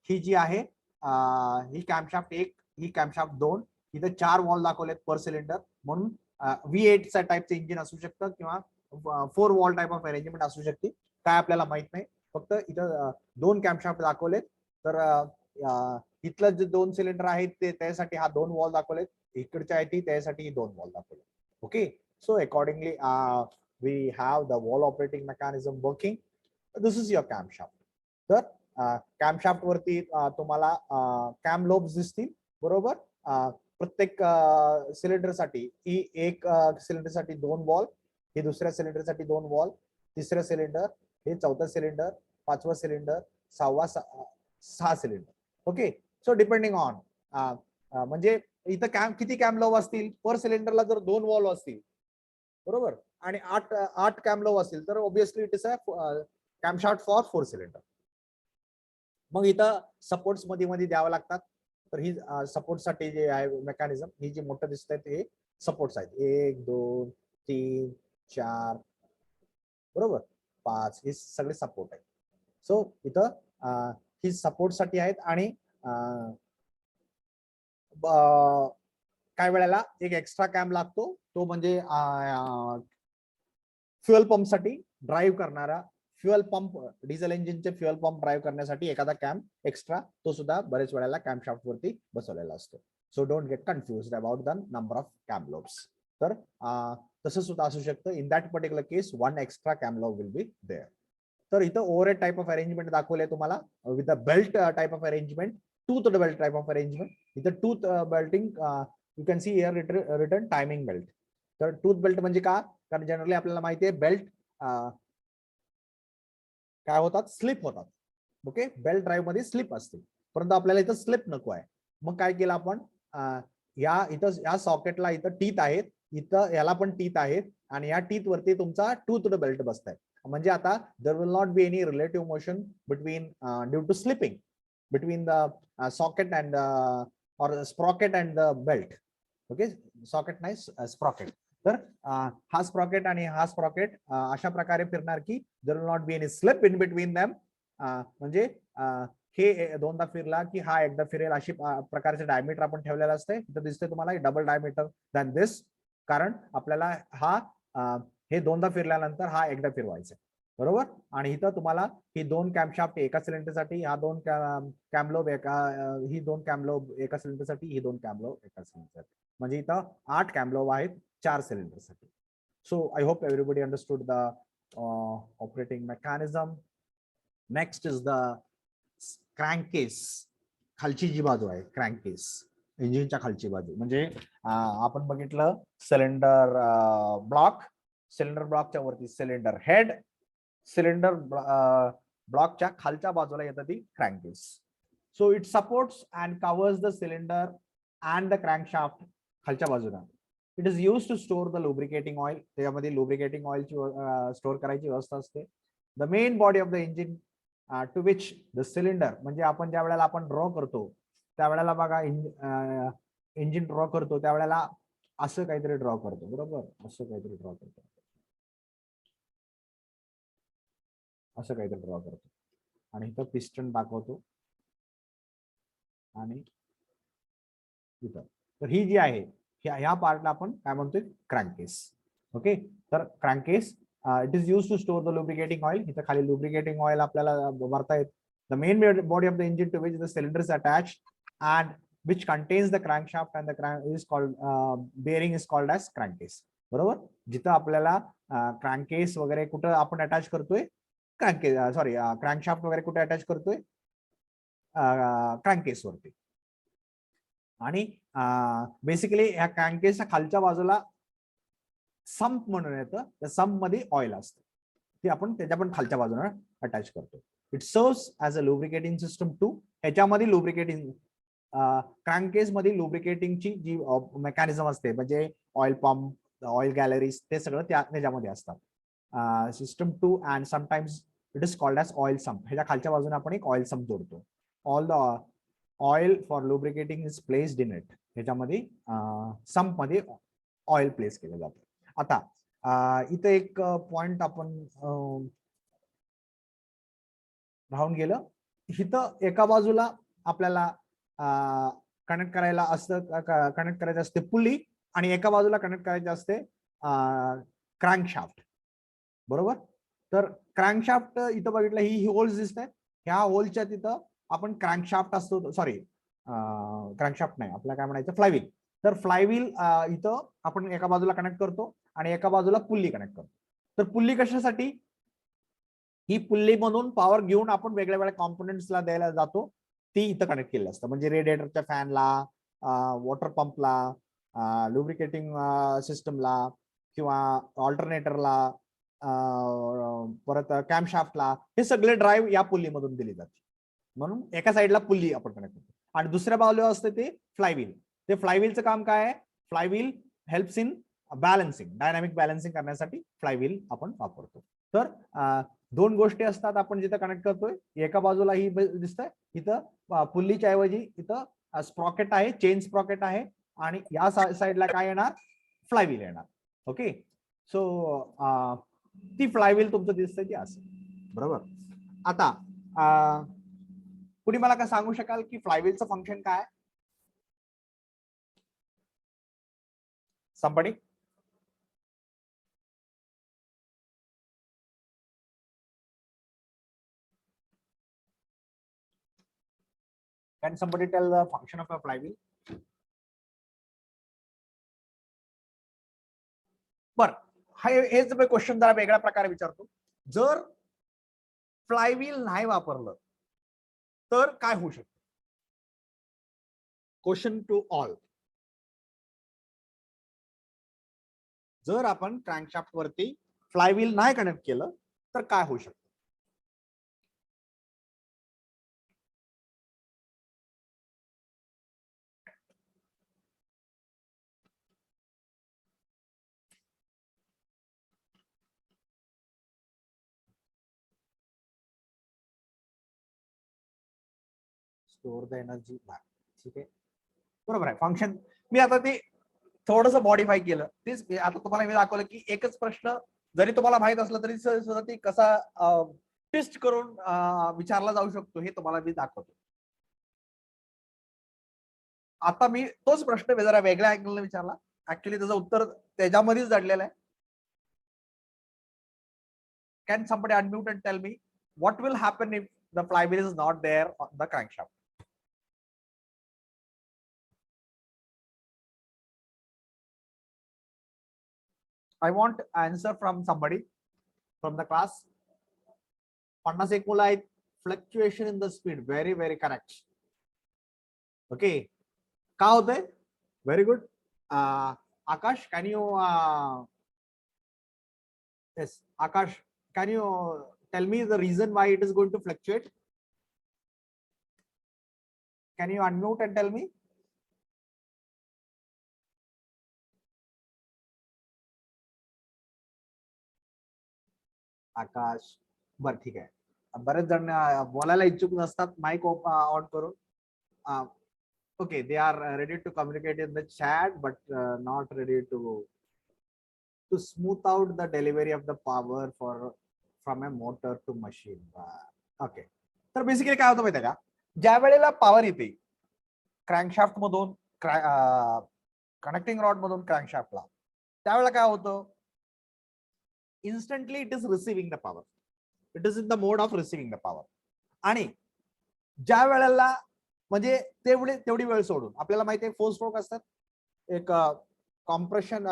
ही जी आहे ही कॅम्पशाफ्ट 1, ही कॅम्पशाफ्ट 2, इथे 4 वॉल दाखवलेत पर सिलेंडर. म्हणून V8 चा टाईपचं इंजिन असू शकतं किंवा 4 वॉल टाईप ऑफ अरेंजमेंट असू शकते. काय आपल्याला माहित नाही. फक्त इथं 2 कॅम्पशाफ्ट दाखवलेत. तर इथलं जे 2 सिलेंडर आहेत ते त्यासाठी हा 2 वॉल दाखवलेत. इकडच्या आहे ती त्यासाठी ही 2 वॉल दाखवले. Okay, so accordingly we have the valve operating mechanism working. This is your camshaft. तर कॅम्पशाफ्ट वरती तुम्हाला कॅम लोब्स दिसतील. बरोबर, प्रत्येक सिलेंडरसाठी ही एक सिलेंडरसाठी 2 वॉल, ही दुसऱ्या सिलेंडरसाठी 2 वॉल, तिसरं सिलेंडर, हे चौथं सिलेंडर, 5वं cylinder, 6 cylinder. Okay, so depending on म्हणजे इथं किती कॅम लोब असतील पर सिलेंडरला. जर 2 वॉल असतील बरोबर आणि 8 कॅम लोब असतील तर obviously it is a camshaft for 4 cylinder. मग इथं सपोर्ट्स मध्ये द्यावं लागतात. तर ही सपोर्टसाठी जे आहे मेकॅनिझम, ही जी मोठं दिसत आहे ते सपोर्ट्स आहेत. 1 2 3 4 बरोबर 5 हे सगळे सपोर्ट आहेत. सो इथं ही सपोर्टसाठी आहेत. आणि काय वेळेला एक एक्स्ट्रा कॅम लागतो, तो म्हणजे फ्युएल पंपसाठी ड्राईव्ह करणारा फ्युअल पंप, डिझेल इंजिनचे फ्युअल पंप ड्राईव्ह करण्यासाठी एखादा कॅम्प एक्स्ट्रा तो सुद्धा बरेच वेळेला कॅम्प शाफ्ट वरती बसवलेला असतो. So don't get confused about the number of cam lobes. तर तसं सुद्धा असू शकतं. In that particular case one extra cam lobe will be there. तर इथं ओव्हरहेड टाइप ऑफ अरेंजमेंट दाखवले तुम्हाला with the belt type of arrangement, tooth belt type of arrangement. इथं tooth belting you can see here return timing belt. तर tooth belt म्हणजे का, कारण generally आपल्याला माहिती आहे बेल्ट काय होतात, स्लिप होतात. ओके, बेल्ट ड्राईव्ह मध्ये स्लिप असते, परंतु आपल्याला इथं स्लिप नको आहे. मग काय केलं आपण, या इथं या सॉकेटला इथं टीथ आहेत, इथं याला पण टीथ आहेत, आणि या टीथ वरती तुमचा टूथ बेल्ट बसताय. म्हणजे आता there will not be any relative motion between due to slipping between the socket and और sprocket and the belt. Okay, socket नाही स्प्रॉकेट. तर हा स्प्रॉकेट आणि हा स्प्रॉकेट अशा प्रकारे फिरणार की देर will not be any slip in between them. म्हणजे हे दोनदा फिरला की हा एकदा फिरेल, अशी प्रकारचे डायमीटर आपण ठेवलेलं असते. इथं दिसतंय तुम्हाला डबल डायमीटर दॅन दिस, कारण आपल्याला हा हे दोनदा फिरल्यानंतर हा एकदा फिरवायचा, बरोबर. आणि इथं तुम्हाला ही दोन कॅम्पशाफ्ट एका सिलेंडरसाठी, हा दोन कॅमलोब एका, ही दोन कॅमलोब एका सिलेंडरसाठी, ही दोन कॅमलोब एका सिलेंडरसाठी. म्हणजे इथं 8 कॅमलोब आहेत 4 सिलेंडरसाठी. So I hope everybody understood the operating mechanism. Next is the crankcase. खालची जी बाजू आहे क्रँकेस, इंजिनच्या खालची बाजू, म्हणजे आपण बघितलं सिलेंडर ब्लॉक, सिलेंडर ब्लॉकच्या वरती सिलेंडर हेड, सिलेंडर ब्लॉकच्या खालच्या बाजूला येतं ती crankcase. So it supports and covers the cylinder and the crankshaft खालच्या बाजूला. It is use to store the lubricating oil. त्याच्यामध्ये लुब्रिकेटिंग ऑइलची स्टोर करायची व्यवस्था असते. The main body of the engine to which the cylinder, म्हणजे आपण ज्या वेळेला आपण ड्रॉ करतो त्यावेळेला बघा, इंजिन ड्रॉ करतो त्यावेळेला असं काहीतरी ड्रॉ करतो, बरोबर. असं काहीतरी ड्रॉ करतो, असं काहीतरी ड्रॉ करतो, आणि इथं पिस्टन दाखवतो, आणि इथं. तर ही जी आहे ह्या पार्टला आपण काय म्हणतोय, क्रँकेस. ओके, तर crankcase it is use to store the lubricating oil. इथं खाली लुब्रिकेटिंग ऑइल आपल्याला भरता येत. The main body of the engine to which the cylinder is attached and which contains the crankshaft and the crank is called bearing is called as crankcase. बरोबर. जिथं आपल्याला क्रँकेस वगैरे कुठं आपण अटॅच करतोय, क्रँकेस सॉरी क्रँकशाफ्ट वगैरे कुठे अटॅच करतोय, क्रँकेस वरती. आणि बेसिकली ह्या क्रँकेसच्या खालच्या बाजूला संप म्हणून येतं, त्या संप मध्ये ऑइल असतं, ते आपण त्याच्या पण खालच्या बाजूला अटॅच करतो. It serves as a lubricating system too. ह्याच्यामध्ये लुब्रिकेटिंग क्रँकेस मध्ये लुब्रिकेटिंगची जी मेकॅनिझम असते, म्हणजे ऑइल पंप, ऑइल गॅलरीज, ते सगळं त्याच्यामध्ये असतात. System too and sometimes it is called as oil sump. ह्याच्या खालच्या बाजूने आपण एक ऑइल संप जोडतो. All the oil for lubricating is placed in it. ह्याच्यामध्ये संप मध्ये ऑइल प्लेस केलं जातं. आता इथं एक पॉइंट आपण राहून गेलं. इथं एका बाजूला आपल्याला कनेक्ट करायला असतं, कनेक्ट करायचं असते पुली, आणि एका बाजूला कनेक्ट करायचे असते क्रँकशाफ्ट, बरोबर. तर क्रँकशाफ्ट इथं बघितलं, ही होल्स दिसत आहेत, ह्या होलच्या तिथं आपण क्रँकशाफ्ट असतो, सॉरी क्रँकशाफ्ट नाही, आपल्याला काय म्हणायचं, फ्लायव्हील. तर फ्लायव्हील इथं आपण एका बाजूला कनेक्ट करतो आणि एका बाजूला पुल्ली कनेक्ट करतो. तर पुल्ली कशासाठी, ही पुल्ली मधून पॉवर घेऊन आपण वेगळ्या वेगळ्या कॉम्पोनंट्सला द्यायला जातो, ती इथं कनेक्ट केलेलं असतं. म्हणजे रेडिएटरच्या फॅनला, वॉटर पंपला, लुब्रिकेटिंग सिस्टमला, किंवा ऑल्टरनेटरला, परत कॅम्पशाफ्टला, हे सगळे ड्राईव्ह या पुल्लीमधून दिली जाते. म्हणून एका साईडला पुल्ली आपण कनेक्ट करतो, आणि दुसऱ्या बाजूला असते ते फ्लायव्हील. ते फ्लायव्हीलचं काम काय आहे, flywheel helps in balancing, dynamic balancing करण्यासाठी फ्लायव्हील आपण वापरतो. तर दोन गोष्टी असतात आपण जिथं कनेक्ट करतोय. एका बाजूला ही दिसतंय, इथं पुल्लीच्या ऐवजी इथं स्प्रॉकेट आहे, चेन स्प्रॉकेट आहे, आणि या साईडला काय येणार, फ्लायव्हील येणार. ओके, सो ती फ्लायव्हील तुमचं दिसतंय ती असं, बरोबर. आता कुणी मला काय सांगू शकाल की फ्लायव्हीलचं फंक्शन काय? somebody Can somebody tell the function of a flywheel? बर, हेच मी क्वेश्चन जरा वेगळ्या प्रकारे विचारतो. जर फ्लायव्हील नाही वापरलं तर काय होऊ शकतं? Question to all. जर आपण क्रँकशाफ्ट वरती फ्लायव्हील नाही कनेक्ट केलं तर काय होऊ शकतं? Store the energy. ठीक आहे, बरोबर आहे. फंक्शन मी आता ते थोडंसं मॉडिफाय केलं. तेच आता तुम्हाला मी दाखवलं की एकच प्रश्न जरी तुम्हाला माहित असलं तरी सुद्धा ते कसा टेस्ट करून विचारला जाऊ शकतो हे तुम्हाला मी दाखवतो. आता मी तोच प्रश्न जरा वेगळ्या अँगलने विचारला. ऍक्च्युली त्याचं उत्तर त्याच्यामध्येच दडलेलं आहे. Can somebody unmute and tell me what will happen if the flywheel is not there on the crankshaft? I want answer from somebody from the class. 50 एकूला fluctuation in the speed. Very, very correct. Okay. का होतंय? Very good. Akash, can you yes, Akash, can you tell me the reason why it is going to fluctuate? Can you unmute and tell me? आकाश, बर ठीक आहे. बरेच जण बोलायला इच्छुक नसतात माइक ऑन करून. Okay, they are ready to communicate in the chat but not ready to smooth out the delivery of the power from a motor to machine. Okay, तर बेसिकली काय होतं माहिती आहे का, ज्या वेळेला पॉवर येते क्रँकशाफ्ट मधून कनेक्टिंग रॉड मधून क्रँकशाफ्टला, त्यावेळेला काय होतं, instantly it is receiving the power. It is in the mode of receiving the power. आणि ज्या वेळेला म्हणजे तेवढी वेळ सोडून आपल्याला माहिती आहे 4 स्ट्रोक असतात. एक compression,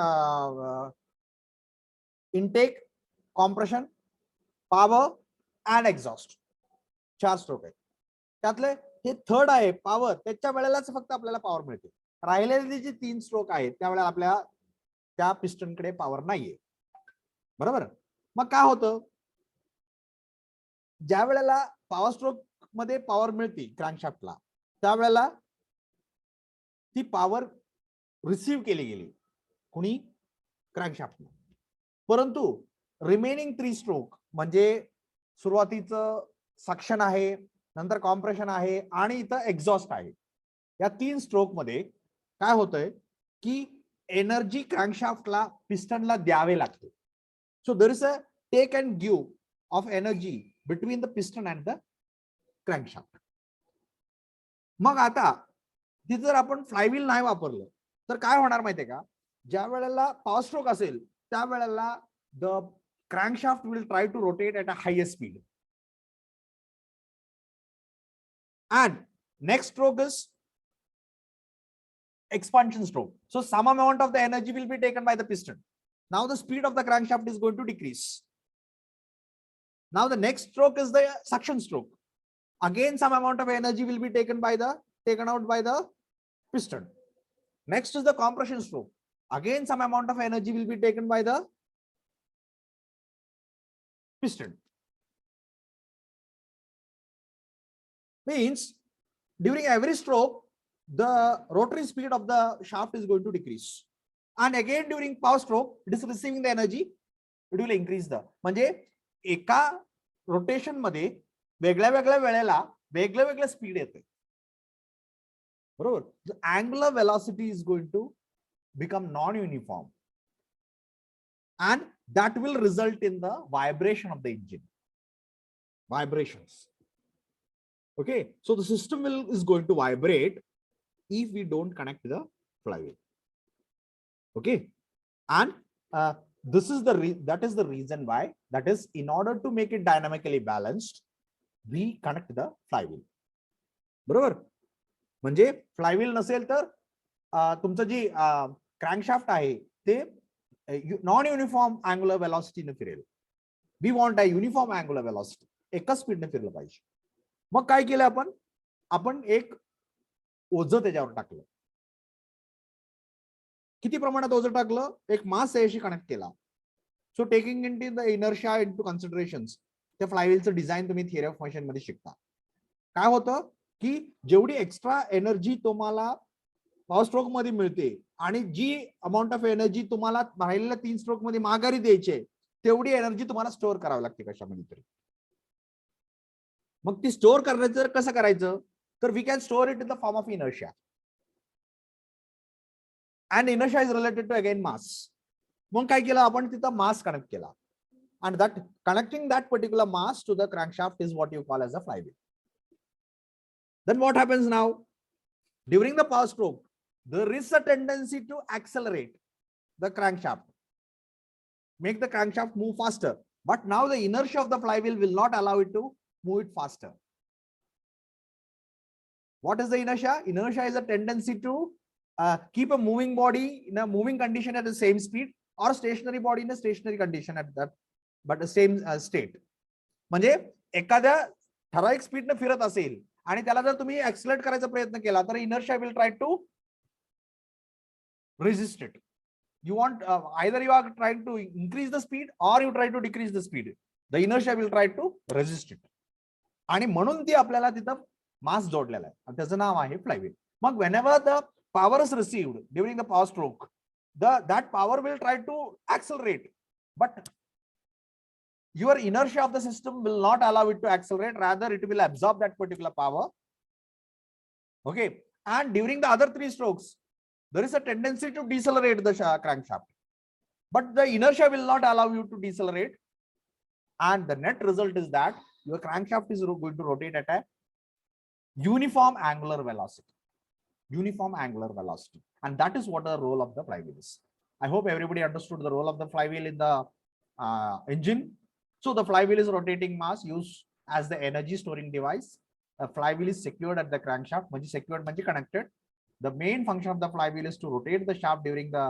intake, compression, power and exhaust, 4 stroke आहेत. त्यातले हे थर्ड आहे पॉवर, त्याच्या वेळेलाच फक्त आपल्याला पॉवर मिळते. राहिलेले जे 3 स्ट्रोक आहेत त्यावेळेला आपल्या त्या पिस्टनकडे पॉवर नाहीये. बरोबर. मग काय होतं, ज्या वेळेला पॉवर स्ट्रोक मध्ये पॉवर मिळते क्रँकशाफ्टला त्यावेळेला ती पॉवर रिसीव्ह केली गेली कुणी, क्रँकशाफ्टने. परंतु रिमेनिंग 3 स्ट्रोक म्हणजे सुरुवातीचं सक्शन आहे, नंतर कॉम्प्रेशन आहे आणि इथं एक्झॉस्ट आहे, या 3 स्ट्रोक मध्ये काय होतंय की एनर्जी क्रँकशाफ्टला पिस्टनला द्यावे लागते. So there is a take and give of energy between the piston and the crankshaft. मग आता ती जर आपण फ्लायव्हील नाही वापरलं तर काय होणार माहितीये का, ज्या वेळेला पॉवर स्ट्रोक असेल त्यावेळेला the crankshaft will try to rotate at a highest speed and next stroke is expansion stroke. So some amount of the energy will be taken by the piston. Now the speed of the crankshaft is going to decrease. Now the next stroke is the suction stroke. Again some amount of energy will be taken out by the piston. Next is the compression stroke. Again some amount of energy will be taken by the piston. Means during every stroke the rotary speed of the shaft is going to decrease. And again during power stroke it is receiving the energy, it will increase the, म्हणजे एका rotation मध्ये वेगळ्या वेगळ्या वेळेला वेगळ्या speed येते. बरोबर. The angular velocity is going to become non-uniform and that will result in the vibration of the engine. Vibrations. Okay, so the system is going to vibrate if we don't connect the flywheel. Okay, and this is that is the reason why, that is in order to make it dynamically balanced we connect the flywheel. बरोबर. म्हणजे flywheel नसेल तर तुमचं जी crankshaft आहे ते non uniform angular वेलॉसिटीने फिरेल. We want a uniform angular velocity, एकच स्पीडने फिरलं पाहिजे. मग काय केलं आपण एक ओझं त्याच्यावर टाकलं. किती प्रमाणात ओझं टाकलं? एक मास याशी कनेक्ट केला. So taking into the inertia into considerations, त्या फ्लायव्हीलचं डिझाईन तुम्ही थिअरी ऑफ मोशन मध्ये शिकता. काय होतं की जेवढी एक्स्ट्रा एनर्जी तुम्हाला पॉवर स्ट्रोक मध्ये मिळते आणि जी अमाऊंट ऑफ एनर्जी तुम्हाला राहिलेल्या 3 स्ट्रोक मध्ये माघारी द्यायची, तेवढी एनर्जी तुम्हाला स्टोअर करावी लागते कशामध्ये तरी. मग ती स्टोअर करायचं कसं करायचं? तर we can store it in the form of inertia. And inertia is related to again mass. मग काय केलं आपण? तिथं मास कनेक्ट केला. And that connecting that particular mass to the crankshaft is what you call as a flywheel. Then what happens now? During the power stroke, there is a tendency to accelerate the crankshaft, make the crankshaft move faster. But now the inertia of the flywheel will not allow it to move it faster. What is the inertia? Inertia is a tendency to keep a moving body in a moving condition at the same speed, or stationary body in a stationary condition at that, but the same state. म्हणजे एखाद्या ठराविक स्पीडने फिरत असेल आणि त्याला जर तुम्ही ऍक्सिलरेट करायचा प्रयत्न केला तर inertia will try to resist it. You want either you are trying to increase the speed or you try to decrease the speed. The inertia will try to resist it. आणि म्हणून ती आपल्याला तिथं मास जोडलेला आहे. त्याचं नाव आहे flywheel. Mug whenever the power is received during the power stroke, that power will try to accelerate, but your inertia of the system will not allow it to accelerate. Rather, it will absorb that particular power. Okay, and during the other 3 strokes, there is a tendency to decelerate the crankshaft, but the inertia will not allow you to decelerate, and the net result is that your crankshaft is going to rotate at a uniform angular velocity. Uniform angular velocity, and that is what the role of the flywheel is. I hope everybody understood the role of the flywheel in the engine. So the flywheel is rotating mass used as the energy storing device. A flywheel is secured at the crankshaft, secured, connected. The main function of the flywheel is to rotate the shaft during the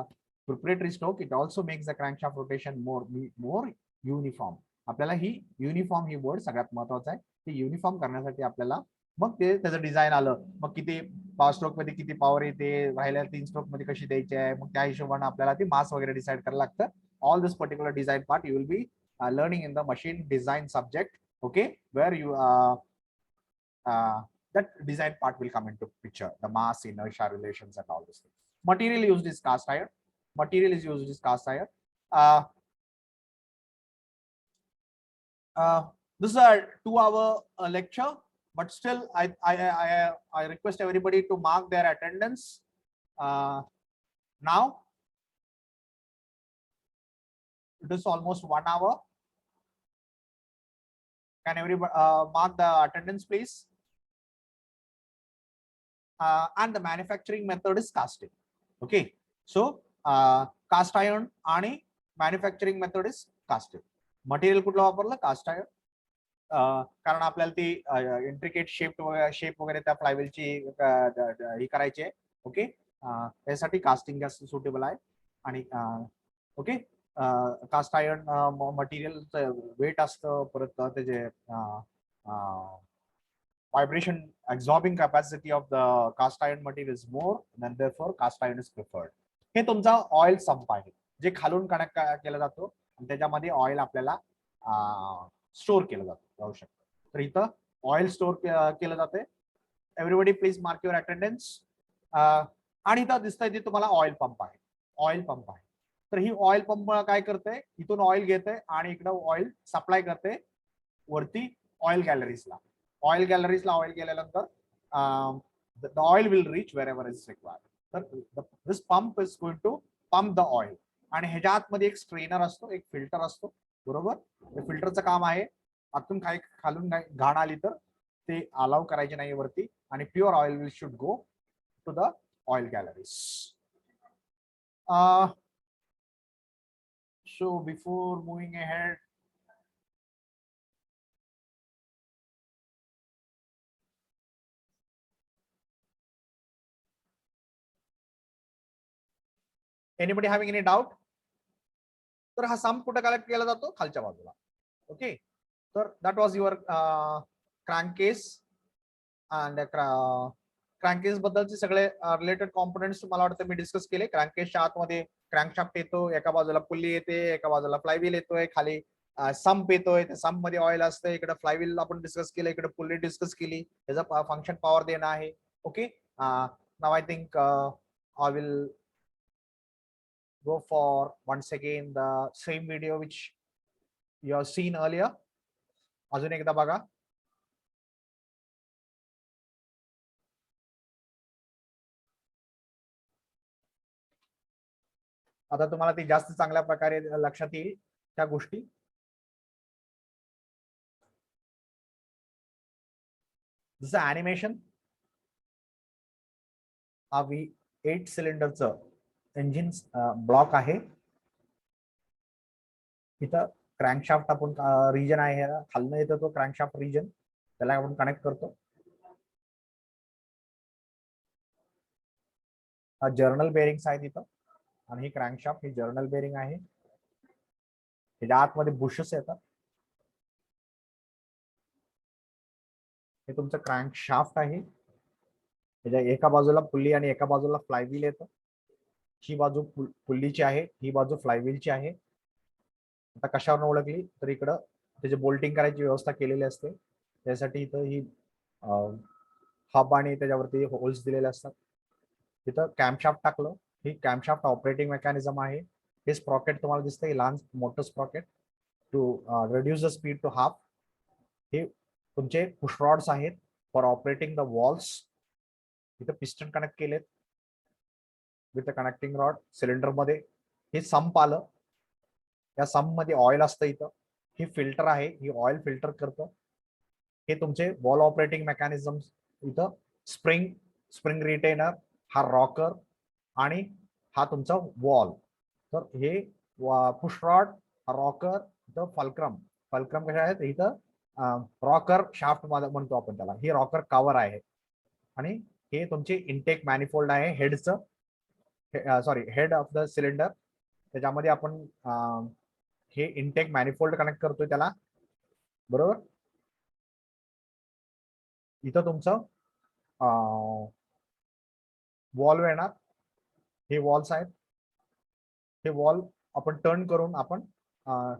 preparatory stroke. It also makes the crankshaft rotation more uniform. आपल्याला ही uniform ही word सगळ्यात महत्वाचा आहे. ती uniform करण्यासाठी आपल्याला मग ते त्याचं design आलं. मग किती पॉवर स्ट्रोक मध्ये किती पॉवर येते, राहिल्या 3 स्ट्रोक मध्ये कशी द्यायची आहे, मग त्या हिशोबाने आपल्याला ती मास वगैरे डिसाईड करायला लागतं. All this particular design part you will be learning in the machine design subject. Okay, where you that design part will come into picture, the mass, inertia relations and all these things. Material used is cast iron. Material is used is cast iron. This is a 2-hour lecture, but still I request everybody to mark their attendance. Now it is almost 1 hour. Can everybody mark the attendance, please? And the manufacturing method is casting. Okay, so cast iron आणि manufacturing method is casting. Material कुठलं वापरलं? Cast iron. कारण आपल्याला ती intricate shape वगैरे त्या फ्लायव्हीलची ही करायची आहे. ओके, त्यासाठी कास्टिंग जास्त सुटेबल आहे. आणि okay, cast iron material weight असतं, परत त्याचे vibration absorbing capacity of the cast iron material is more, and therefore cast iron is preferred. हे तुमचा ऑइल संप आहे जे खालून कनेक्ट केला जातो आणि त्याच्यामध्ये ऑइल आपल्याला स्टोअर केलं जाऊ शकतं. तर इथं ऑइल स्टोअर केलं जाते. Everybody please mark your attendance. आणि इथं दिसतंय ते तुम्हाला ऑइल पंप आहे. ऑइल पंप आहे. तर ही ऑइल पंप काय करते, इथून ऑइल घेते आणि इकडे ऑइल सप्लाय करते वरती ऑइल गॅलरीजला. ऑइल गॅलरीजला ऑइल गेल्यानंतर the oil will reach wherever is required. तर this pump is going to pump the oil. आणि ह्याच्या आतमध्ये एक स्ट्रेनर असतो, एक फिल्टर असतो, बरोबर. फिल्टरचं काम आहे आतून काही खालून घाण आली तर ते अलाउ करायचे नाही वरती, आणि pure oil will should go to the oil galleries. So before moving ahead, anybody having any doubt? तर हा सम कुठे कलेक्ट केला जातो? खालच्या बाजूला. ओके, तर दॅट वॉज युअर क्रँकेस अँड क्रँकेस बद्दलचे सगळे रिलेटेड कॉम्पोनंट्स मला वाटतं मी डिस्कस केले. क्रँकेसच्या आतमध्ये क्रँकशाफ्ट येतो, एका बाजूला पुल्ली येते, एका बाजूला फ्लायव्हील येतोय, खाली संप येतोय, त्या संप मध्ये ऑइल असतं, इकडे फ्लायव्हील आपण डिस्कस केलं, इकडे पुल्ली डिस्कस केली, त्याचा फंक्शन पॉवर देणं आहे. Okay, now I think I will go for once again the same video which you have seen earlier. अजून एकदा बघा. आता तुम्हाला ती जास्त चांगल्या प्रकारे लक्षात येईल त्या गोष्टी. जसं ॲनिमेशन हा V8 सिलेंडरचं इंजिन ब्लॉक आहे. इथं क्रँकशाफ्ट आपण रिजन आहे, खालनं येतो तो क्रँकशाफ्ट रिजन, त्याला आपण कनेक्ट करतो. हा जर्नल बेरिंग्स आहे तिथं, आणि ही क्रँकशाफ्ट ही जर्नल बेरिंग आहे. त्याच्या आतमध्ये बुशेस येतात. हे तुमचं क्रँकशाफ्ट आहे. त्याच्या एका बाजूला पुल्ली आणि एका बाजूला फ्लायव्हील येतं. ही बाजू पुल्लीची आहे, ही बाजू फ्लायव्हीलची आहे. आता कशावर ओळखली तर इकडं त्याचे बोल्टिंग करायची व्यवस्था केलेली असते. त्यासाठी इथं ही हब आणि त्याच्यावरती होल्स दिलेले असतात. इथं कॅम्पशाफ्ट टाकलं, ही कॅम्पशाफ्ट ऑपरेटिंग मेकॅनिझम आहे. हे स्प्रॉकेट तुम्हाला दिसतंय, लहान मोठं sprocket to reduce the speed to half. हे तुमचे पुश रॉड्स आहेत फॉर ऑपरेटिंग द वॉल्स. इथं पिस्टन कनेक्ट केलेत विथ कनेक्टिंग रॉड. सिलेंडर मध्ये हे संप आलं, या संप मध्ये ऑइल असतं. इथं ही फिल्टर आहे, ही ऑइल फिल्टर करतं. हे तुमचे वॉल ऑपरेटिंग मेकॅनिझम. इथं स्प्रिंग रिटेनर, हा रॉकर आणि हा तुमचा वॉल. तर हे पुश रॉड, रॉकर, इथं फल्क्रम कशा आहेत, इथं रॉकर शाफ्ट म्हणतो आपण त्याला. ही रॉकर कव्हर आहे. आणि हे तुमचे इनटेक मॅनिफोल्ड आहे हेडचं, sorry head of the cylinder. त्याच्यामध्ये आपण हे इनटेक मॅनिफोल्ड कनेक्ट करतोय त्याला, बरोबर. इथं तुमचं वॉल्व येणार, हे वॉल्स आहेत. हे वॉल्व आपण टर्न करून आपण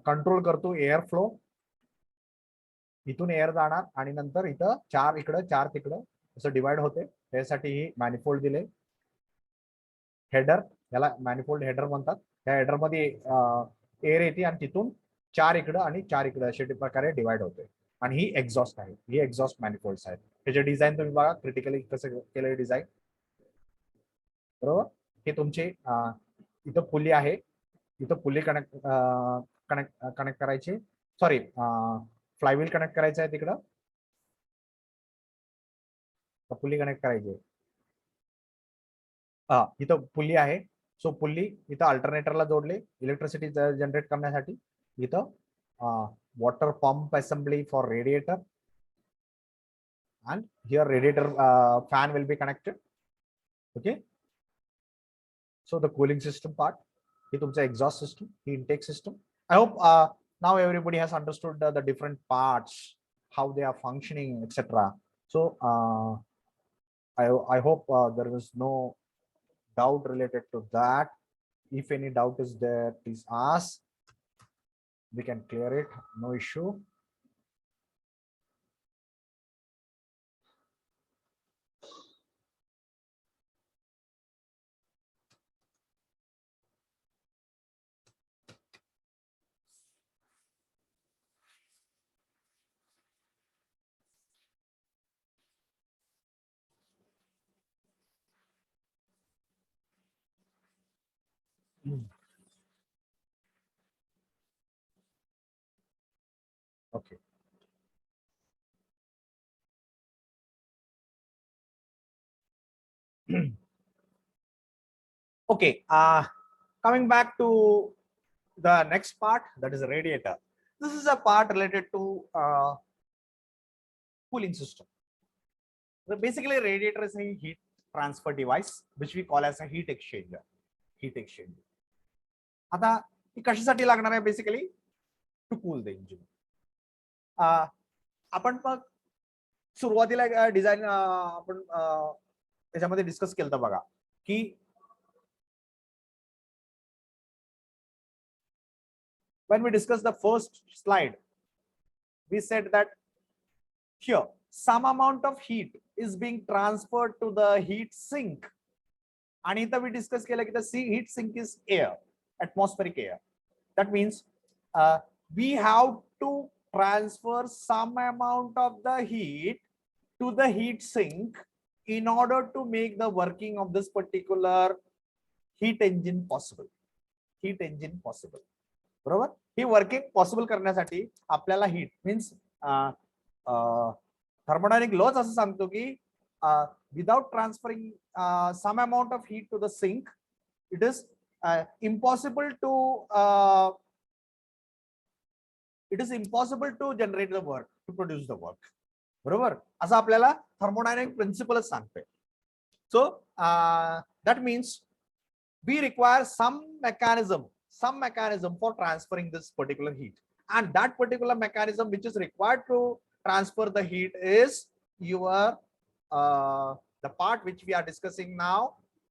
कंट्रोल करतो एअर फ्लो. इथून एअर जाणार आणि नंतर इथं 4 इकडं 4 तिकडं असं डिवाइड होते. त्यासाठी ही मॅनिफोल्ड दिले. हेडर, याला मॅनिफोल्ड हेडर म्हणतात. त्या हेडर मध्ये एअर येते आणि तिथून 4 इकडं आणि 4 इकडं अशा प्रकारे डिवाइड होते. आणि ही एक्झॉस्ट आहे, ही एक्झॉस्ट मॅनिफोल्ड्स आहेत. त्याचे डिझाईन तुम्ही बघा क्रिटिकली कसं केलं डिझाईन, बरोबर. हे तुमचे इथं पुली आहे, इथं पुली कनेक्ट करायचे, सॉरी फ्लायव्हील कनेक्ट करायचं आहे तिकडं, पुली कनेक्ट करायची. इथं पुल्ली आहे. सो पुल्ली इथं अल्टरनेटरला जोडले इलेक्ट्रिसिटी जनरेट करण्यासाठी. इथं water pump assembly for radiator, and here radiator fan will be connected. Okay, so the cooling system part, he tumcha exhaust system, he intake system. I hope now everybody has understood the different parts, how they are functioning, etc. So I hope there is no doubt related to that. If any doubt is there, please ask, we can clear it, no issue. Okay. Okay, coming back to the next part, that is a radiator. This is a part related to cooling system. So basically, radiator is a heat transfer device which we call as a heat exchanger. Heat exchanger. आता ही कशासाठी लागणार आहे basically to cool the engine. आपण मग सुरुवातीला design आपण त्याच्यामध्ये discuss केलं होतं बघा की when we discussed the first slide, we said that here some amount of heat is being transferred to the heat sink. आणि इथं we discuss केलं की the heat sink is air, atmospheric air. That means we have to transfer some amount of the heat to the heat sink in order to make the working of this particular heat engine possible. Heat engine possible. बरोबर. ही working possible करण्यासाठी आपल्याला heat means thermodynamic laws असं सांगतो की without transferring some amount of heat to the sink it is impossible to generate the work, to produce the work. बरोबर. असं आपल्याला thermodynamic प्रिन्सिपलच सांगते. So that means we require some mechanism for transferring this particular heat, and that particular mechanism which is required to transfer the heat is your the part which we are discussing now,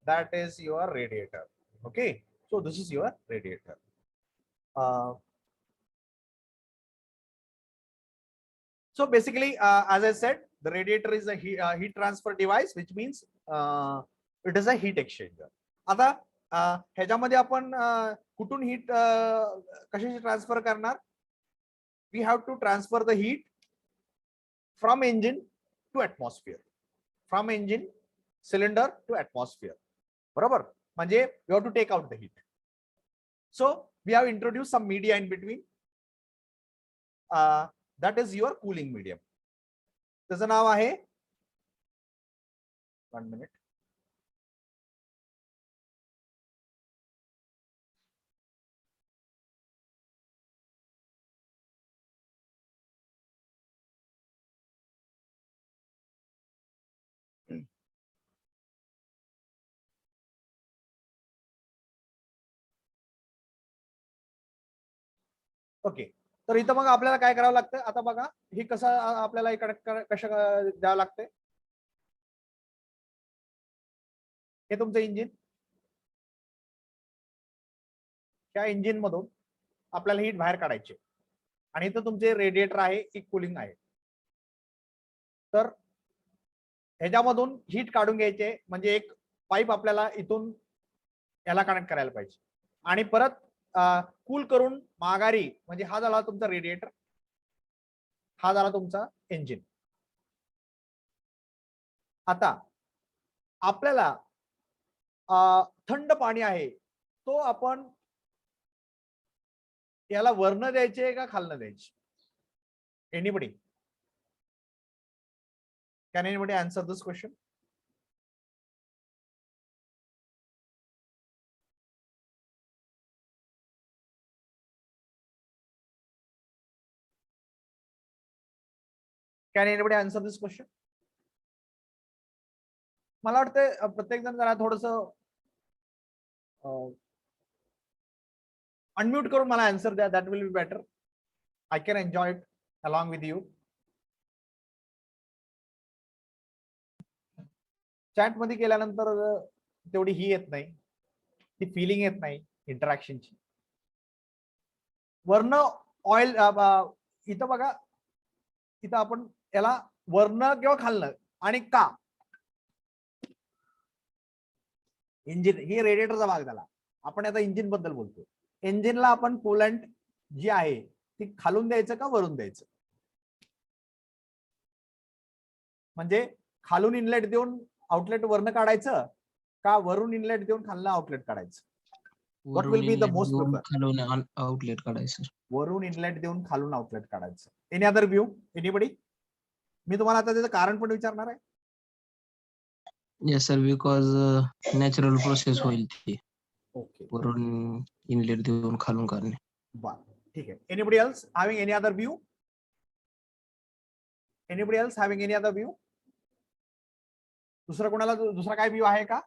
that is your radiator. Okay, so this is your radiator. So basically as I said, the radiator is a heat transfer device, which means it is a heat exchanger. आता ह्याच्यामध्ये आपण कुठून heat कशाची transfer करणार? We have to transfer the heat from engine to atmosphere, from engine cylinder to atmosphere. बरोबर. म्हणजे we have to take out the heat. So we have introduce some media in between, that is your cooling medium. त्याचं नाव आहे 1 minute. Okay. तर इथं मग आपल्याला काय करावं लागतं? आता बघा हे कसं आपल्याला कसं द्यावं लागतंय. हे तुमचं इंजिन, त्या इंजिन मधून आपल्याला हीट बाहेर काढायची आणि इथं तुमचे रेडिएटर आहे, एक कूलिंग आहे. तर ह्याच्यामधून हीट काढून घ्यायचे म्हणजे एक पाईप आपल्याला इथून याला कनेक्ट करायला पाहिजे आणि परत कूल करून माघारी, म्हणजे हा झाला तुमचा रेडिएटर, हा झाला तुमचा इंजिन. आता आपल्याला थंड पाणी आहे तो आपण याला वरनं द्यायचे का खालनं द्यायचे? Anybody can anybody answer this question? Can anybody answer this question? मला वाटतं प्रत्येक जण जरा थोडस अनम्यूट करून मला आन्सर द्या. That will be better. I can enjoy it along with you. Chat मध्ये केल्यानंतर तेवढी ही येत नाही, ती फिलिंग येत नाही इंटरॅक्शनची. वर्ण ऑइल इथं बघा, इथं आपण याला वर्ण किंवा खालनं आणि का इंजिन, ही रेडिएटरचा भाग झाला. आपण आता इंजिन बद्दल बोलतो. इंजिनला आपण कूलंट जी आहे ती खालून द्यायचं का वरून द्यायचं? म्हणजे खालून इनलेट देऊन आउटलेट वरनं काढायचं का वरून इनलेट देऊन खालनं आउटलेट काढायचं? What will be the most prefer? खालून आउटलेट काढायचं. वरून इनलेट देऊन खालून आउटलेट काढायचं. Any other view? एनीबडी? मी तुम्हाला आता त्याचं कारण पण विचारणार आहे. Yes sir, because natural process होईल ती. ओके. वरून इनलेट देऊन खालून काढणे. बरं, ठीक आहे. Anybody else having any other view? Anybody else having any other view? दुसरा कोणाला दुसरा काय व्ह्यू आहे का?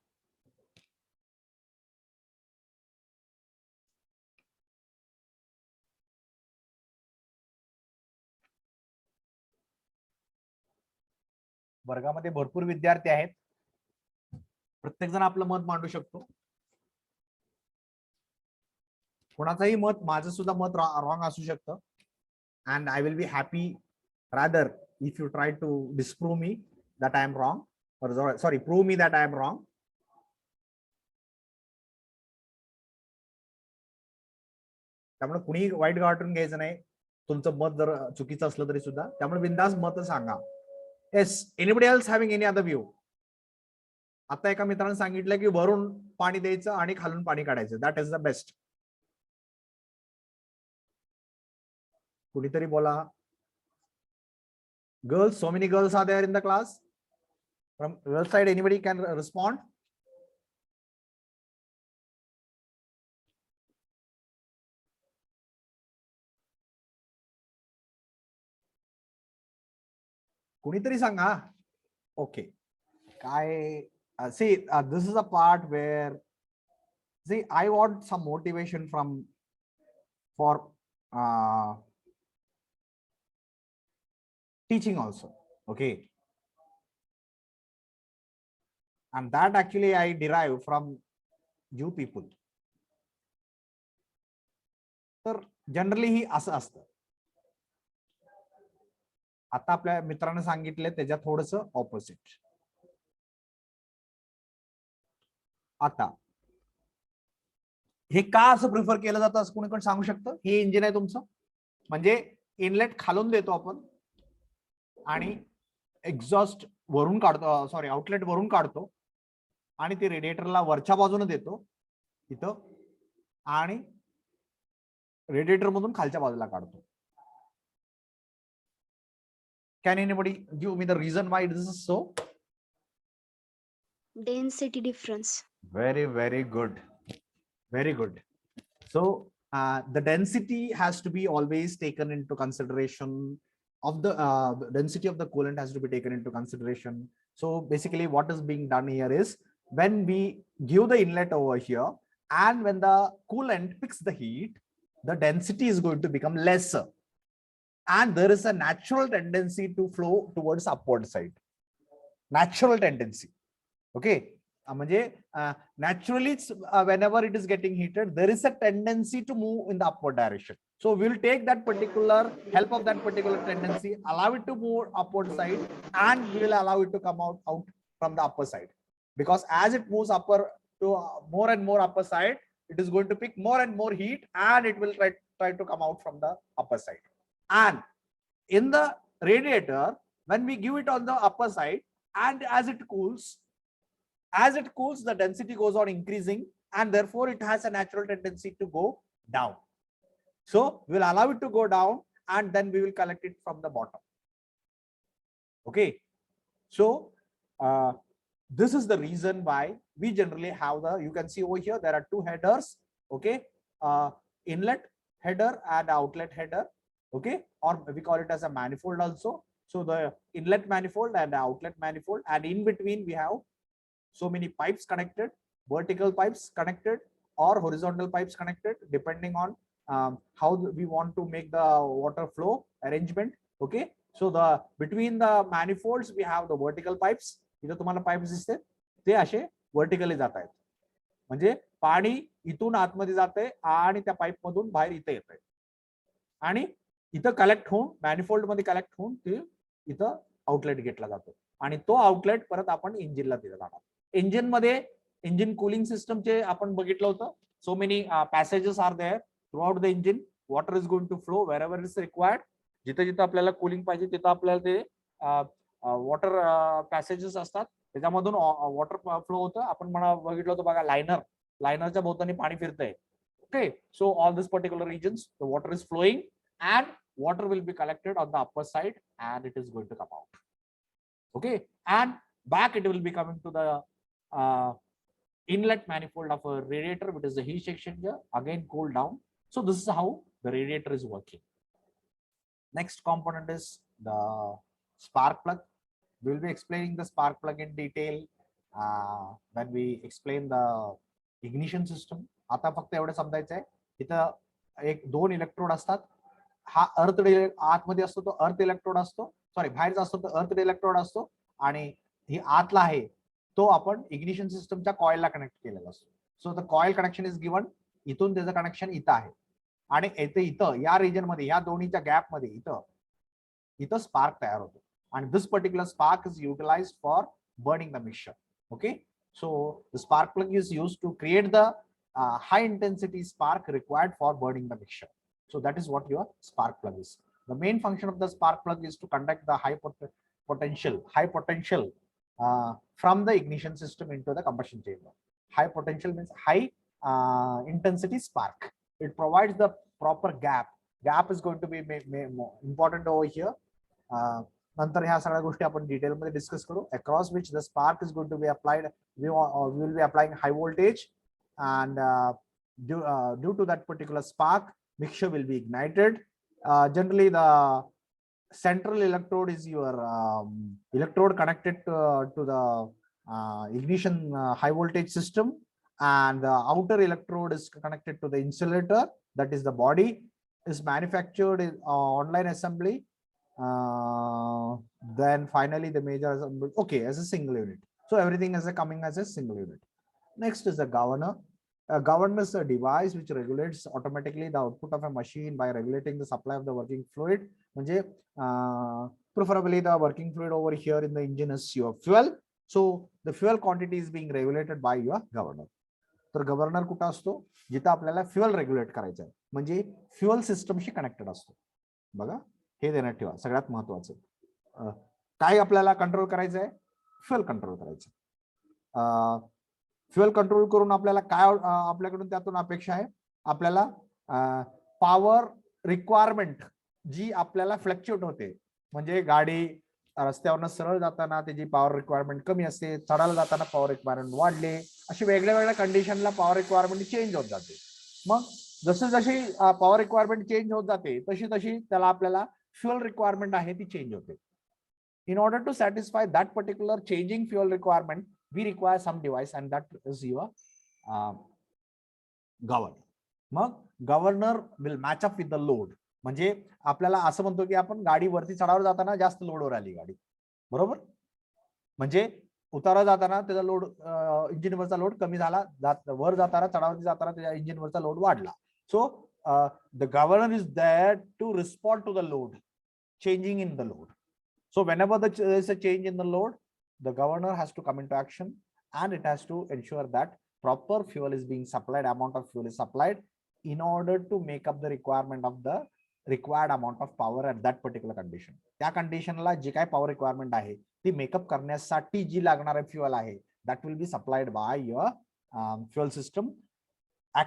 वर्गामध्ये भरपूर विद्यार्थी आहेत. प्रत्येक जण आपलं मत मांडू शकतो. कोणाचंही मत, माझं सुद्धा मत रॉंग असू शकतं. And I will be happy rather if you try to disprove me that I am wrong, or sorry, prove me that I am wrong. त्यामुळे कुणी वाईट वाटून घ्यायचं नाही. तुमचं मत जर चुकीचं असलं तरी सुद्धा, त्यामुळे बिंदास मत सांगा. Yes, anybody else having any other view? आता एका मित्राने सांगितलं की वरून पाणी द्यायचं आणि खालून पाणी काढायचं, दॅट इज द बेस्ट. कुणीतरी बोला. Girls, so many girls are there in the class. From girl side, anybody can respond? कुणीतरी सांगा. Okay. See, this is a part where, see, I want some motivation for teaching also. Okay. And that actually I derive from you people. तर generally ही असं असतं. आता आपल्या मित्रांनी सांगितले त्याच्या थोडस ऑपोजिट. आता हे का असं प्रिफर केलं जातं असं कोणी सांगू शकतं? हे इंजिन आहे तुमचं, म्हणजे इनलेट खालून देतो आपण आणि एक्झॉस्ट वरून काढतो, सॉरी आउटलेट वरून काढतो आणि ते रेडिएटरला वरच्या बाजूने देतो इथं आणि रेडिएटर मधून खालच्या बाजूला काढतो. Can anybody give me the reason why this is so? Density difference. Very, very good. Very good. So the density has to be always taken into consideration of the density of the coolant has to be taken into consideration. So basically what is being done here is when we give the inlet over here and when the coolant picks the heat, the density is going to become lesser. And there is a natural tendency to flow towards upward side. Natural tendency. Okay. म्हणजे naturally whenever it is getting heated, there is a tendency to move in the upward direction. So we will take that particular help of that particular tendency, allow it to move upward side, and we will allow it to come out from the upper side. Because as it moves upper to more and more upper side, it is going to pick more and more heat, and it will try to come out from the upper side. And in the radiator, when we give it on the upper side, and as it cools, the density goes on increasing, and therefore it has a natural tendency to go down. So we will allow it to go down, and then we will collect it from the bottom. Okay. So this is the reason why we generally have you can see over here, there are two headers. Okay. Inlet header and outlet header. Okay. Or we call it as a manifold also. So the inlet manifold and the outlet manifold, and in between we have so many pipes connected, vertical pipes connected or horizontal pipes connected, depending on how we want to make the water flow arrangement. Okay. So the between the manifolds we have the vertical pipes. इथं तुम्हाला pipes दिसते, ते असे vertically जात आहेत, म्हणजे पाणी इथून आतमध्ये जाते आणि त्या पाईप मधून बाहेर इथे येते आणि इथं कलेक्ट होऊन मॅनिफोल्ड मध्ये कलेक्ट होऊन ते इथं आउटलेट घेतला जातो आणि तो आउटलेट परत आपण इंजिनला दिला जाणार. इंजिन मध्ये इंजिन कूलिंग सिस्टमचे आपण बघितलं होतं. So many passages are there throughout the engine. Water is going to flow wherever is required. जिथे जिथे आपल्याला कूलिंग पाहिजे तिथं आपल्याला ते वॉटर पॅसेजेस असतात, त्याच्यामधून वॉटर फ्लो होतं. आपण म्हणा बघितलं होतं बघा, लायनरच्या भोवतानी पाणी फिरतंय. Okay. So all this particular regions the water is flowing and water will be collected on the upper side and it is going to come out. Okay. And back it will be coming to the inlet manifold of a radiator, which is the heat exchanger, again cool down. So this is how the radiator is working. Next component is the spark plug. We will be explaining the spark plug in detail when we explain the ignition system. आता फक्त एवढं समजायचं आहे, इथं एक दोन electrode असतात. हा अर्थ आतमध्ये असतो तो अर्थ इलेक्ट्रोड असतो, सॉरी बाहेरचा असतो तो अर्थ इलेक्ट्रोड असतो आणि ही आतला आहे तो आपण इग्निशन सिस्टमच्या कॉइलला कनेक्ट केलेला असतो. So the coil connection is given. इथून त्याचं कनेक्शन इथं आहे आणि इथं या रिजन मध्ये या दोन्हीच्या गॅप मध्ये इथं स्पार्क तयार होतो आणि this particular spark is utilised for burning the mixture. Okay, so the spark plug is used to create the high intensity spark required for burning the mixture. So that is what your spark plug is. The main function of the spark plug is to conduct the high potential from the ignition system into the combustion chamber. High potential means high intensity spark. It provides the proper gap. Gap is going to be important over here. नंतर ह्या सगळ्या गोष्टी आपण detail मध्ये discuss करू. Across which the spark is going to be applied. We will be applying high voltage, and due to that particular spark, mixture will be ignited. Generally, the central electrode is your electrode connected to the ignition high voltage system, and the outer electrode is connected to the insulator, that is the body, is manufactured in online assembly. Then finally the major assembly, okay, as a single unit. So everything is coming as a single unit. Next is the governor. A governor is a device which regulates automatically the output of a machine by regulating the supply of the working fluid. म्हणजे preferably the working fluid over here in the engine is your fuel. So the fuel quantity is being regulated by your governor. तर governor कुठं असतो? जिथं आपल्याला fuel regulate करायचं आहे, म्हणजे fuel सिस्टमशी कनेक्टेड असतो. बघा, हे देण्यात ठेवा, सगळ्यात महत्वाचं. काय आपल्याला कंट्रोल करायचं आहे? फ्युएल कंट्रोल करायचं. फ्युएल कंट्रोल करून आपल्याला काय आपल्याकडून त्यातून अपेक्षा आहे? आपल्याला पॉवर रिक्वायरमेंट जी आपल्याला फ्लक्च्युएट होते, म्हणजे गाडी रस्त्यावरनं सरळ जाताना त्याची पॉवर रिक्वायरमेंट कमी असते, चढायला जाताना पॉवर रिक्वायरमेंट वाढले, अशी वेगळ्या वेगळ्या कंडिशनला पॉवर रिक्वायरमेंट चेंज होत जाते. मग जशी जशी पॉवर रिक्वायरमेंट चेंज होत जाते तशी तशी त्याला आपल्याला फ्युएल रिक्वायरमेंट आहे ती चेंज होते. In order to satisfy that particular changing fuel requirement, we require some device, and that is your governor. Mug governor will match up with the load. म्हणजे आपल्याला असं म्हणतो की आपण गाडी वरती चढावर जाताना जास्त लोडवर आली गाडी, बरोबर? म्हणजे उतारा जाताना त्याचा लोड, इंजिनवरचा लोड कमी झाला, वर जाताना चढावरती जाताना त्याच्या इंजिनवरचा लोड वाढला. So the governor is there to respond to the load, changing in the load. So whenever there is a change in the load, the governor has to come into action, and it has to ensure that proper fuel is being supplied, amount of fuel is supplied in order to make up the requirement of the required amount of power at that particular condition. त्या कंडिशनला जी काय power requirement आहे ती makeup करण्यासाठी जी लागणारे fuel आहे, that will be supplied by your fuel system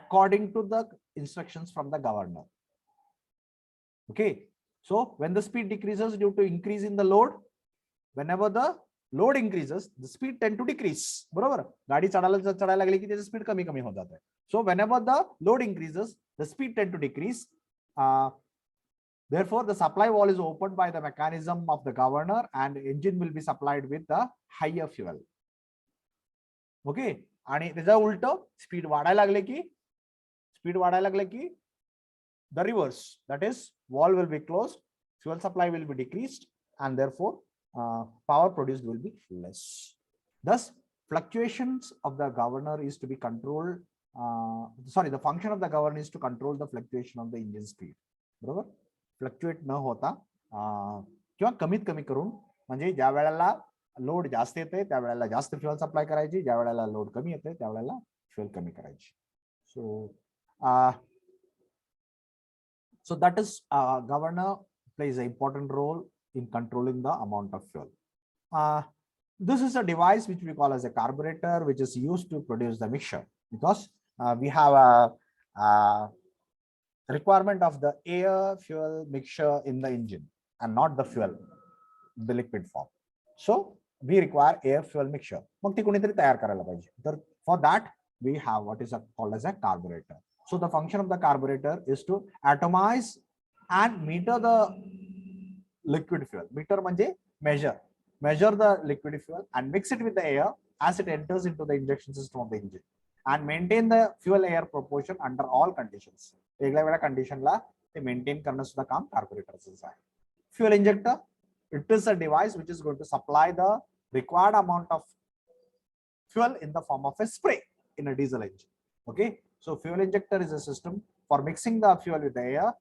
according to the instructions from the governor. Okay. So when the speed decreases due to increase in the load, whenever the load increases, the speed tend to decrease. बरोबर? गाडी चढायला लागली की त्याची speed कमी कमी होत जाते. So whenever the load increases, the speed tend to decrease. Therefore, the supply valve is opened by the mechanism of the governor, and engine will be supplied with the higher fuel. Okay? आणि त्याचा उलट speed वाढायला लागले की the reverse, that is valve will be closed, fuel supply will be decreased, and therefore power produced will be less. Thus fluctuations of the governor is to be controlled, the function of the governor is to control the fluctuation of the engine speed. बरोबर? Fluctuate न होता किंवा कमीत कमी करून, म्हणजे ज्या वेळेला लोड जास्त येते त्या वेळेला जास्त फ्युएल सप्लाय करायची, ज्या वेळेला लोड कमी येते त्या वेळेला फ्युएल कमी करायची. So that is governor plays an important role in controlling the amount of fuel. This is a device which we call as a carburetor, which is used to produce the mixture, because we have a requirement of the air fuel mixture in the engine and not the fuel, the liquid form. So we require air fuel mixture. मग ती कोणीतरी तयार करायला पाहिजे. तर for that we have what is called as a carburetor. So the function of the carburetor is to atomize and meter the liquid fuel. Meter म्हणजे measure the liquid fuel and mix it with the air as it enters into the injection system of the engine, and maintain the fuel air proportion under all conditions. वेगळ्या वेगळ्या कंडिशनला ते maintain करणं सुद्धा काम कार्बोरेटरचं आहे. Fuel injector, it is a device which is going to supply the required amount of fuel in the form of a spray in a diesel engine. Okay, so fuel injector is a system for mixing the fuel with the air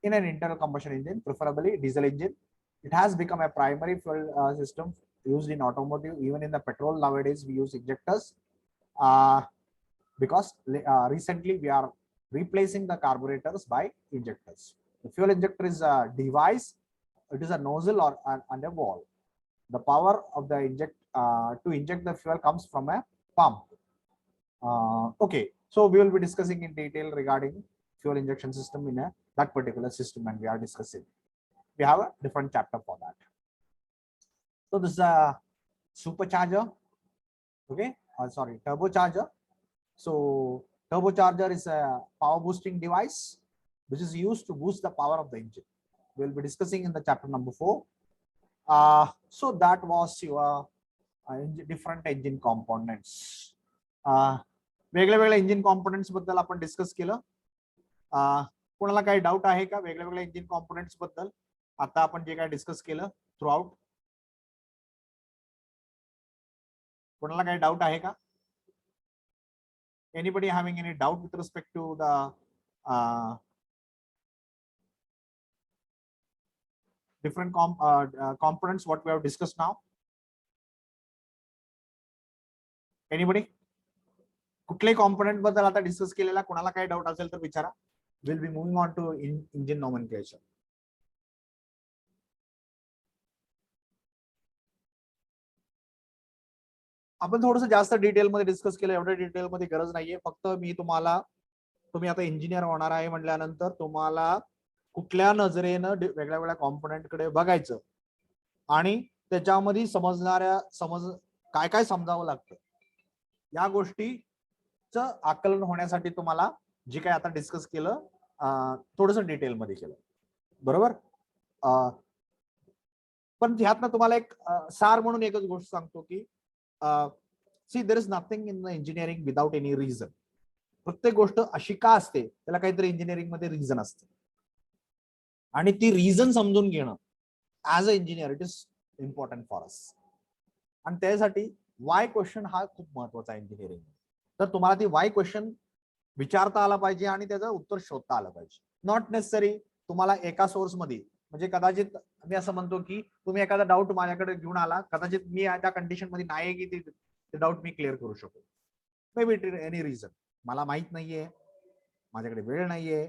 in an internal combustion engine, preferably diesel engine. It has become a primary fuel system used in automotive. Even in the petrol nowadays, we use injectors because recently we are replacing the carburetors by injectors. The fuel injector is a device. It is a nozzle or and a valve. The power of the to inject the fuel comes from a pump. Okay, so we will be discussing in detail regarding fuel injection system in that particular system, and we are discussing. We have a different chapter for that. So this is a supercharger. Okay, sorry, turbocharger. So turbocharger is a power boosting device which is used to boost the power of the engine. We will be discussing in the chapter number 4. So that was your different engine components. वेगळ्या वेगळ्या engine components बद्दल आपण discuss केलं. कोणाला काही doubt आहे का वेगळ्या वेगळ्या इंजिन कॉम्पोनेंट्स बद्दल आता आपण जे काय डिस्कस केलं थ्रू आउट? कोणाला काही डाऊट आहे का? Anybody having any doubt with respect to the different components what we have discussed now? Anybody? कुठले कॉम्पोनेंट बद्दल आता डिस्कस केलेला कोणाला काही डाऊट असेल तर विचारा. Will be moving on to engine nomenclature. आपण थोडंसं जास्त डिटेल मध्ये डिस्कस केलं. एवढ्या डिटेल मध्ये गरज नाहीये. फक्त मी तुम्ही आता इंजिनियर होणार आहे म्हटल्यानंतर तुम्हाला कुठल्या नजरेनं वेगळ्या वेगळ्या कॉम्पोनेंट कडे बघायचं आणि त्याच्यामध्ये काय काय समजावं लागतं या गोष्टीचं आकलन होण्यासाठी तुम्हाला जे काय आता डिस्कस केलं थोडंसं डिटेल मध्ये केलं. बरोबर. पण ह्यातनं तुम्हाला एक सार म्हणून एकच गोष्ट सांगतो की see there is nothing in the engineering without any reason. प्रत्येक गोष्ट अशी का असते त्याला काहीतरी इंजिनिअरिंग मध्ये रिझन असते आणि ती रिझन समजून घेणं as a engineer it is important for us. आणि त्यासाठी वाय क्वेश्चन हा खूप महत्वाचा आहे इंजिनिअरिंग. तर तुम्हाला ती वाय क्वेश्चन विचारता आला पाहिजे आणि त्याचं उत्तर शोधता आलं पाहिजे. नॉट नेसेसरी तुम्हाला एका सोर्स मध्ये म्हणजे कदाचित मी असं म्हणतो की तुम्ही एखादा डाऊट माझ्याकडे घेऊन आला कदाचित मी त्या कंडिशन मध्ये नाही की ते डाऊट मी क्लिअर करू शकतो. मे बी एनी रिझन मला माहित नाहीये, माझ्याकडे वेळ नाहीये,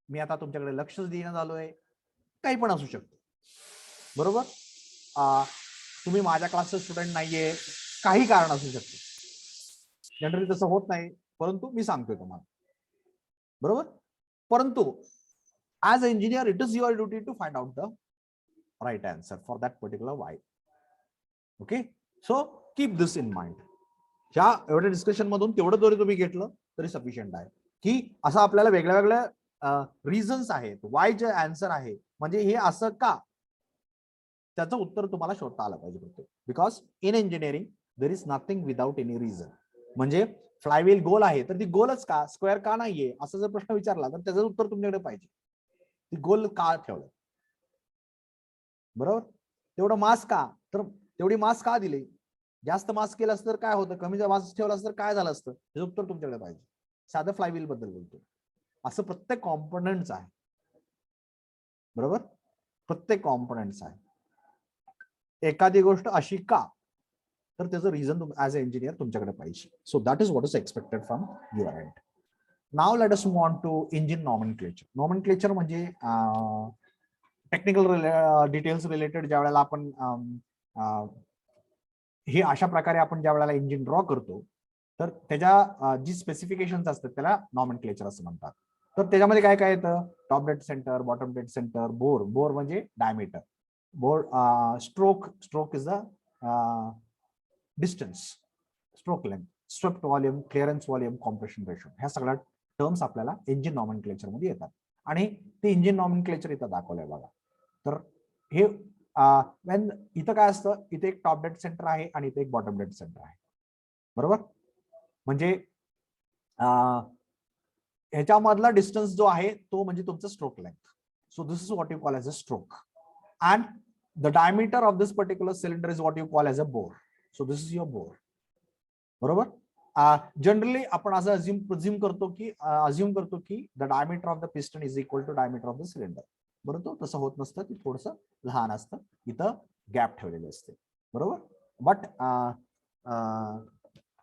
मी आता तुमच्याकडे लक्षच देणं झालोय, काही पण असू शकतं. बरोबर. तुम्ही माझ्या क्लासचे स्टुडंट नाहीये, काही कारण असू शकतं. जनरली तसं होत नाही परंतु मी सांगतोय तुम्हाला. बरोबर. परंतु as an engineer it is your duty to find out the right answer for that particular why. Okay, so keep this in mind. ह्या एवढ्या डिस्कशन मधून तेवढं जरी तुम्ही घेतलं तरी सफिशियंट आहे की असं आपल्याला वेगळ्या वेगळ्या रिझन्स आहेत वाय जे आन्सर आहे म्हणजे हे असं का त्याचं उत्तर तुम्हाला शोधता आलं पाहिजे. Because in engineering there is nothing without any reason. म्हणजे फ्लायव्हील गोल आहे तर ती गोलच का स्क्वेअर का नाहीये असं जर प्रश्न विचारला तर त्याचं उत्तर तुमच्याकडे पाहिजे. ती गोल का ठेवलं. बरोबर. तेवढं मास का तर तेवढी मास का दिली. जास्त मास केलं असतं तर काय होतं, कमी मास ठेवला असतं तर काय झालं असतं त्याचं उत्तर तुमच्याकडे पाहिजे. साधं फ्लायव्हील बद्दल बोलतो. असं प्रत्येक कॉम्पोनंट्स आहे. बरोबर. प्रत्येक कॉम्पोनंट्स आहे. एखादी गोष्ट अशी का तर त्याचं रिझन ऍज अ इंजिनियर तुमच्याकडे पाहिजे. So that is what is expected from your end. Now let us move on to engine nomenclature. Nomenclature म्हणजे टेक्निकल डिटेल्स रिलेटेड ज्या वेळेला आपण हे अशा प्रकारे आपण ज्या वेळेला इंजिन ड्रॉ करतो तर त्याच्या जी स्पेसिफिकेशन्स असतात त्याला नॉमेनक्लेचर असं म्हणतात. तर त्याच्यामध्ये काय काय येतं, top dead centre, bottom dead centre, bore, bore म्हणजे diameter, bore, stroke, stroke is the distance, stroke length, swept volume, clearance volume, compression ratio, ह्या सगळ्या टर्म्स आपल्याला इंजिन नॉमेनक्लेचर मध्ये येतात आणि ते इंजिन नॉमेनक्लेचर इथं दाखवलंय बघा. तर हे इथं काय असतं, इथे एक टॉप डेड सेंटर आहे आणि इथे एक बॉटम डेड सेंटर आहे. बरोबर. म्हणजे ह्याच्यामधला डिस्टन्स जो आहे तो म्हणजे तुमचा stroke length. So this is what you call as a stroke. And the diameter of this particular cylinder is what you call as a bore. So this is your bore. बरोबर. Generally आपण असं assume करतो की the diameter of the piston is equal to diameter of the cylinder. बरोबर. तसं होत नसतं, ती थोडंसं लहान असतं, इथं गॅप ठेवलेले असते. बरोबर. But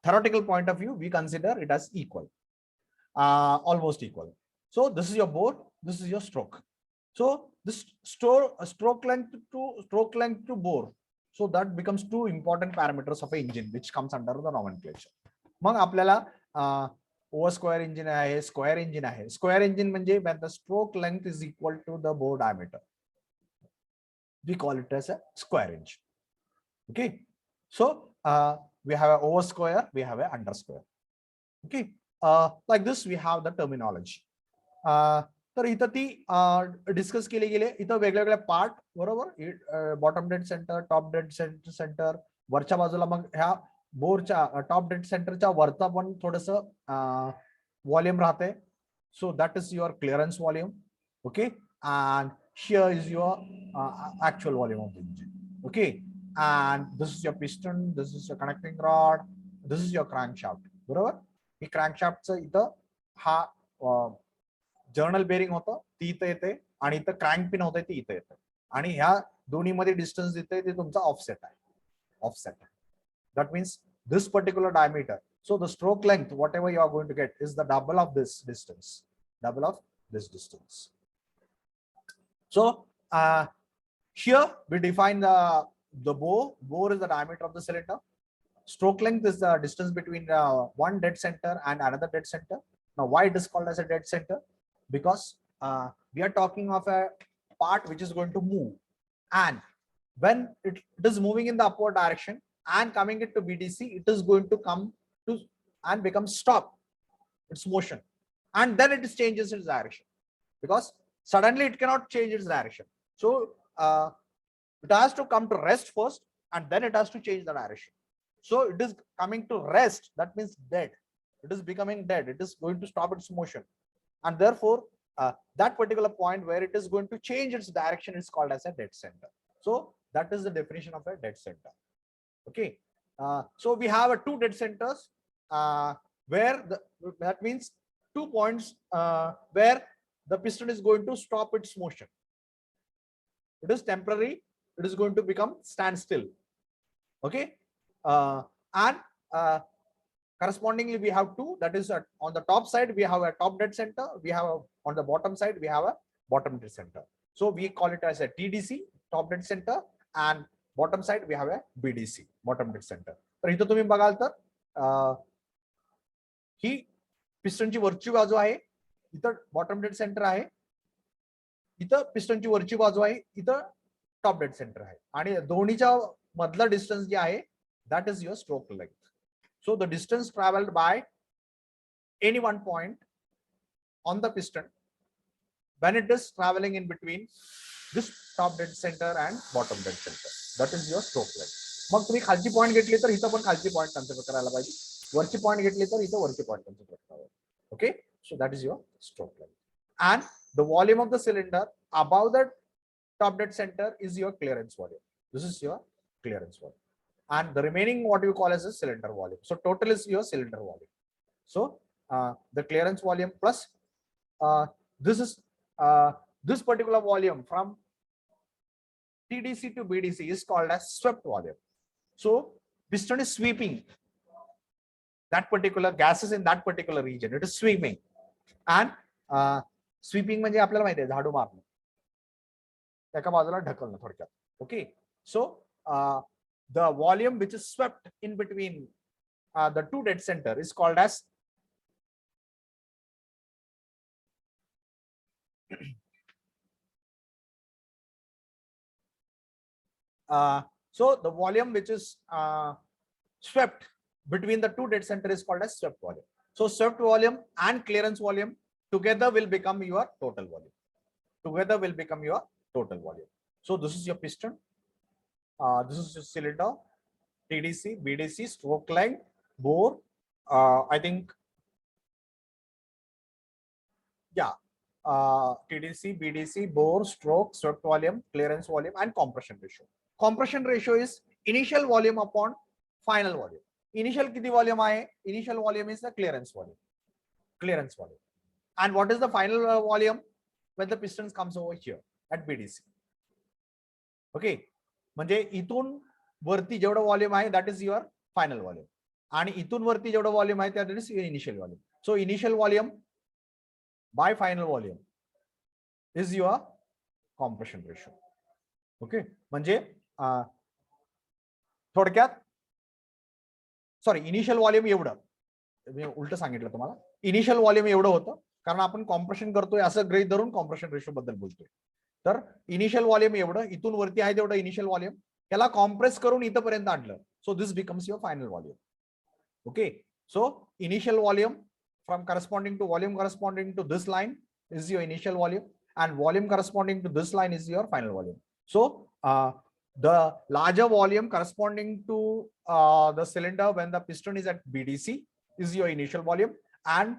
theoretical point of view, we consider it as equal, almost equal. So this is your bore, this is your stroke. So this stroke length to bore, so that becomes two important parameters of a engine which comes under the nomenclature. मग आपल्याला over square engine आहे, square engine आहे. Square engine म्हणजे when the stroke length is equal to the bore diameter, we call it as a square engine. Okay, so we have a over square, we have a under square. Okay, like this we have the terminology. तर इथं ती discuss केले गेले. इथं वेगवेगळे part, बरोबर. Bottom dead centre, top dead centre, वरच्या बाजूला मग ह्या बोरच्या टॉप डेड सेंटरच्या वरचा पण थोडस व्हॉल्यूम राहते. सो that is your clearance volume. Okay, and here is your actual volume of the engine. Okay, and this is your piston, this is your connecting rod, this is your crankshaft. बरोबर. ही क्रँकशाफ्टचं इथं हा journal bearing होतं, ती इथं येते, आणि इथं crank pin होते, ती इथं येते, आणि ह्या दोन्ही मध्ये डिस्टन्स देते ते तुमचा ऑफसेट आहे. Offset. That means this particular diameter. So the stroke length, whatever you are going to get, is the double of this distance. Double of this distance. So here we define the bore. Bore is the diameter of the cylinder. Stroke length is the distance between one dead center and another dead center. Now, why it is called as a dead center? Because we are talking of a part which is going to move, and when it is moving in the upward direction and coming it to BDC, it is going to come to and become stop its motion, and then it changes its direction, because suddenly it cannot change its direction. So it has to come to rest first, and then it has to change the direction. So it is coming to rest, that means dead. It is becoming dead, it is going to stop its motion, and therefore that particular point where it is going to change its direction is called as a dead center. So that is the definition of a dead center. Okay, so we have two dead centers, where that means 2 points where the piston is going to stop its motion. It is temporary, it is going to become standstill. Okay, and correspondingly we have two, that is on the top side we have a top dead center, we have on the bottom side we have a bottom dead center. So we call it as a TDC, top dead center, and bottom side we have a BDC, bottom dead center. तर इथं तुम्ही बघाल तर ही पिस्टनची वरची बाजू आहे, इथं bottom dead centre आहे, इथं पिस्टनची वरची बाजू आहे, इथं टॉप डेड सेंटर आहे, आणि दोन्हीच्या मधला डिस्टन्स जे आहे that is your stroke length. So the distance traveled by any one point on the piston when it is traveling in between this top dead center and bottom dead center, that is your stroke length. मग तुम्ही खालची point घेतली तर इथं पण खालची point consider करायला पाहिजे, वरची पॉइंट घेतली तर इथं वरची पॉइंट कन्सिडर करायला. Okay, so that is your stroke length. And the volume of the cylinder above the top dead center is your clearance volume. This is your clearance volume. And the remaining what you call as a cylinder volume. So total is your cylinder volume. So the clearance volume plus this particular volume from TDC to BDC is called as swept volume. So piston is sweeping that particular gases in that particular region. It is sweeping, and sweeping म्हणजे आपल्याला माहिती आहे झाडू मारणं, एका बाजूला ढकलणं थोडक्यात. Okay, so the volume which is swept in between the two dead center is called as so the volume which is swept between the two dead center is called as swept volume. So swept volume and clearance volume together will become your total volume. Together will become your total volume. So this is your piston. This is your cylinder, TDC, BDC, stroke length, bore. I think, yeah, TDC, BDC, bore, stroke, swept volume, clearance volume, and compression ratio. Compression ratio is initial volume upon final volume. Initial किती volume आहे? Initial volume is the clearance volume. Clearance volume. And what is the final volume when the pistons comes over here at BDC? Okay. म्हणजे इथून वरती जेवढं volume आहे that is your final volume आणि इथून वरती जेवढं व्हॉल्यूम आहे that is initial volume. So initial volume by final volume is your compression ratio. Okay. म्हणजे थोडक्यात सॉरी इनिशियल व्हॉल्यूम एवढं मी उलट सांगितलं तुम्हाला. इनिशियल व्हॉल्यूम एवढं होतं कारण आपण कॉम्प्रेशन करतोय असं गृहीत धरून कॉम्प्रेशन रेशो बद्दल बोलतोय. तर इनिशियल व्हॉल्यूम एवढं इथून वरती आहे तेवढं इनिशियल व्हॉल्यूम त्याला कॉम्प्रेस करून इथपर्यंत आणलं. So this becomes your final volume. Okay. So initial volume from corresponding to volume corresponding to this line is your initial volume and volume corresponding to this line is your final volume. So the larger volume corresponding to the cylinder when the piston is at BDC is your initial volume and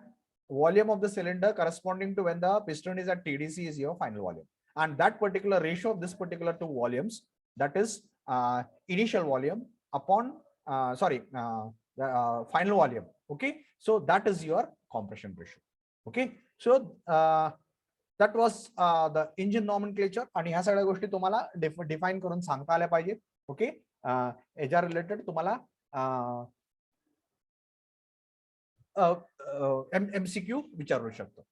volume of the cylinder corresponding to when the piston is at TDC is your final volume. And that particular ratio of this particular two volumes, that is initial volume upon the final volume. Okay. So that is your compression ratio. Okay. So that was the engine nomenclature आणि ह्या सगळ्या गोष्टी तुम्हाला define करून सांगता आल्या पाहिजे. Okay. याच्या रिलेटेड तुम्हाला MCQ विचारू शकतो.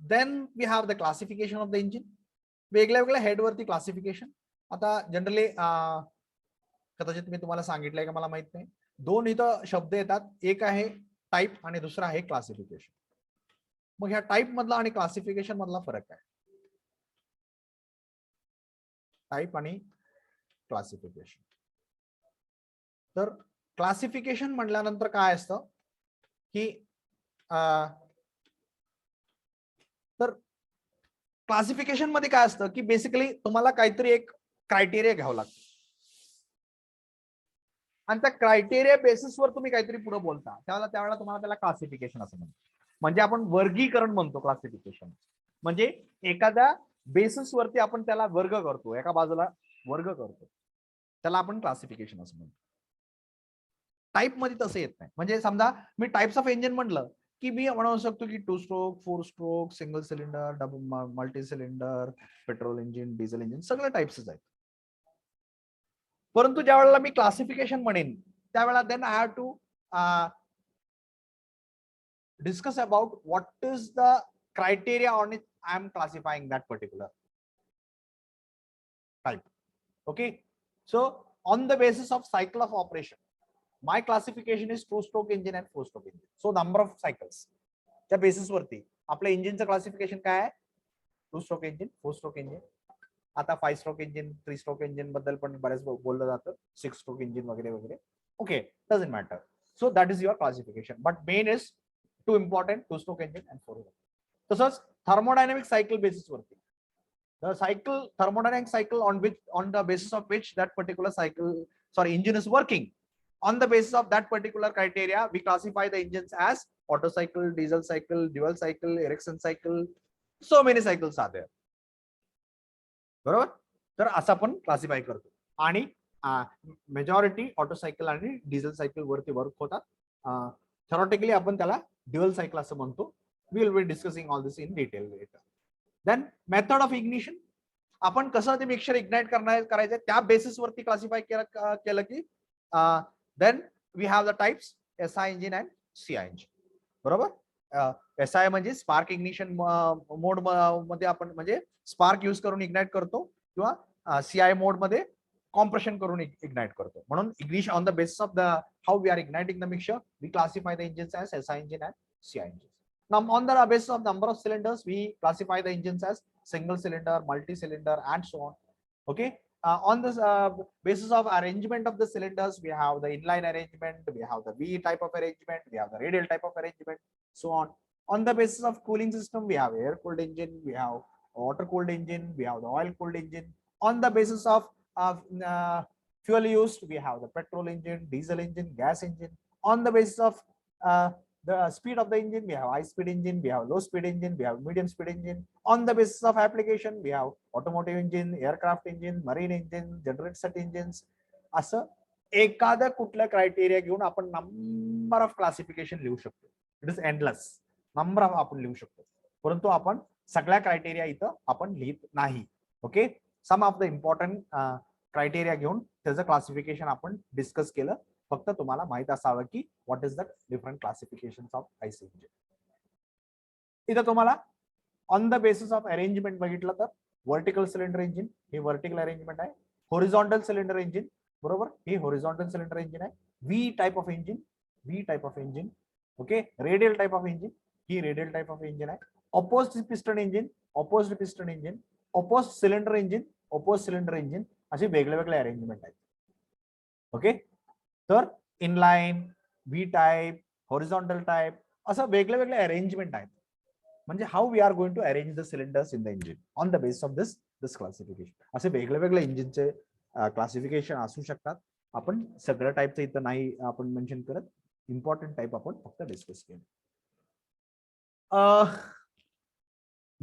Then we have the classification of the engine. वेगळ्या वेगळ्या हेड वरती क्लासिफिकेशन. आता जनरली कदाचित मी तुम्हाला सांगितलंय का मला माहित नाही. दोन इथं शब्द येतात. एक आहे टाइप आणि दुसरा आहे क्लासिफिकेशन. मग ह्या टाइप मधला आणि क्लासिफिकेशन मधला फरक आहे. टाइप आणि क्लासिफिकेशन. तर क्लासिफिकेशन म्हटल्यानंतर काय असतं की तर क्लासिफिकेशन मध्ये काय असतं की बेसिकली तुम्हाला काहीतरी एक क्रायटेरिया घ्यावं लागतं आणि त्या क्रायटेरिया बेसिसवर तुम्ही काहीतरी पुढे बोलता त्यावेळेला तुम्हाला त्याला क्लासिफिकेशन असं म्हणतो. म्हणजे आपण वर्गीकरण म्हणतो. क्लासिफिकेशन म्हणजे एखाद्या बेसिस वरती आपण त्याला वर्ग करतो, एका बाजूला वर्ग करतो, त्याला आपण क्लासिफिकेशन असं म्हणतो. टाइप मध्ये तसं येत नाही. म्हणजे समजा मी टाइप्स ऑफ इंजिन म्हटलं की मी म्हणू शकतो की 2 stroke, 4 stroke, single cylinder, double multi cylinder, petrol engine, diesel engine सगळे टाइप्सच आहेत. परंतु ज्या वेळेला मी क्लासिफिकेशन म्हणेन त्यावेळेला then I have to discuss about what is the criteria on it I am classifying that particular type. Okay. So on the basis of cycle of operation, my classification is 2-stroke engine and 4-stroke engine. So number of cycles त्या basis वरती आपल्या इंजिनचं classification काय आहे? 2-stroke engine, 4-stroke engine. आता 5-stroke engine, 3-stroke engine बद्दल पण बरेच बोललं जातं, 6-stroke engine वगैरे वगैरे. Okay, doesn't matter. So that is your classification. But main is two important 2-stroke engine and 4-stroke. तसंच thermodynamic cycle basis वरती. The cycle, thermodynamic cycle on the basis of which that particular engine is working. On the basis of that particular criteria, we classify the engines as Otto cycle, diesel cycle, dual cycle, Ericsson cycle. So many cycles are there. बरोबर. तर असं आपण classify करतो आणि majority auto cycle आणि diesel cycle वरती work होतात. Theoretically आपण त्याला ड्युअल सायकल असं म्हणतो. We will be discussing all this in detail later. Then method of ignition. आपण कसं ते मिक्सचर इग्नाइट करायचं त्या बेसिस वरती क्लासिफाय केलं की then we have the types SI engine and CI engine. बरोबर. SI म्हणजे स्पार्क इग्निशन मोड मध्ये आपण म्हणजे स्पार्क यूज करून इग्नाइट करतो किंवा CI मोड मध्ये कॉम्प्रेशन करून इग्नाइट करतो. म्हणून ignition on the basis of the how we are igniting the mixture we classify the engines as SI engine and CI engine. Now on the basis of number of cylinders we classify the engines as single cylinder, multi cylinder and so on. Okay. On this basis of arrangement of the cylinders, we have the inline arrangement, we have the V type of arrangement, we have the radial type of arrangement, so on. On the basis of cooling system, we have air cooled engine, we have water cooled engine, we have the oil cooled engine. On the basis of fuel used, we have the petrol engine, diesel engine, gas engine. On the basis of the speed of the engine, we have high speed engine, we have low speed engine, we have medium speed engine. On the basis of application, we have automotive engine, aircraft engine, marine engine, generator set engines. असं एखाद्या कुठल्या criteria घेऊन आपण number of classification लिहू शकतो. It is endless number of आपण लिहू शकतो, परंतु आपण सगळ्या क्रायटेरिया इथं आपण लिहित नाही. Okay, some of the important criteria घेऊन त्याचं क्लासिफिकेशन आपण डिस्कस केलं. फक्त तुम्हाला माहित असावं की what is the different classification of आयसी इंजिन. इथं तुम्हाला on the basis of arrangement बघितलं तर व्हर्टिकल सिलेंडर इंजिन ही व्हर्टिकल अरेंजमेंट आहे. हॉरिझॉन्टल सिलेंडर इंजिन बरोबर ही हॉरिझॉन्टल सिलेंडर इंजिन आहे. V type of engine okay. Radial type of engine he radial type of engine आहे. ऑपोज्ड piston engine ऑपोज्ड cylinder engine असे वेगळे arrangement आहेत. Okay, तर inline, V type, horizontal type असं वेगळे arrangement आहेत. म्हणजे how we are going to arrange the cylinders in the engine on the basis of this classification. असे वेगळे इंजिनचे क्लासिफिकेशन असू शकतात. आपण सगळ्या टाइपचं इथं नाही आपण मेन्शन करत, इम्पॉर्टंट टाइप आपण फक्त डिस्कस केलं.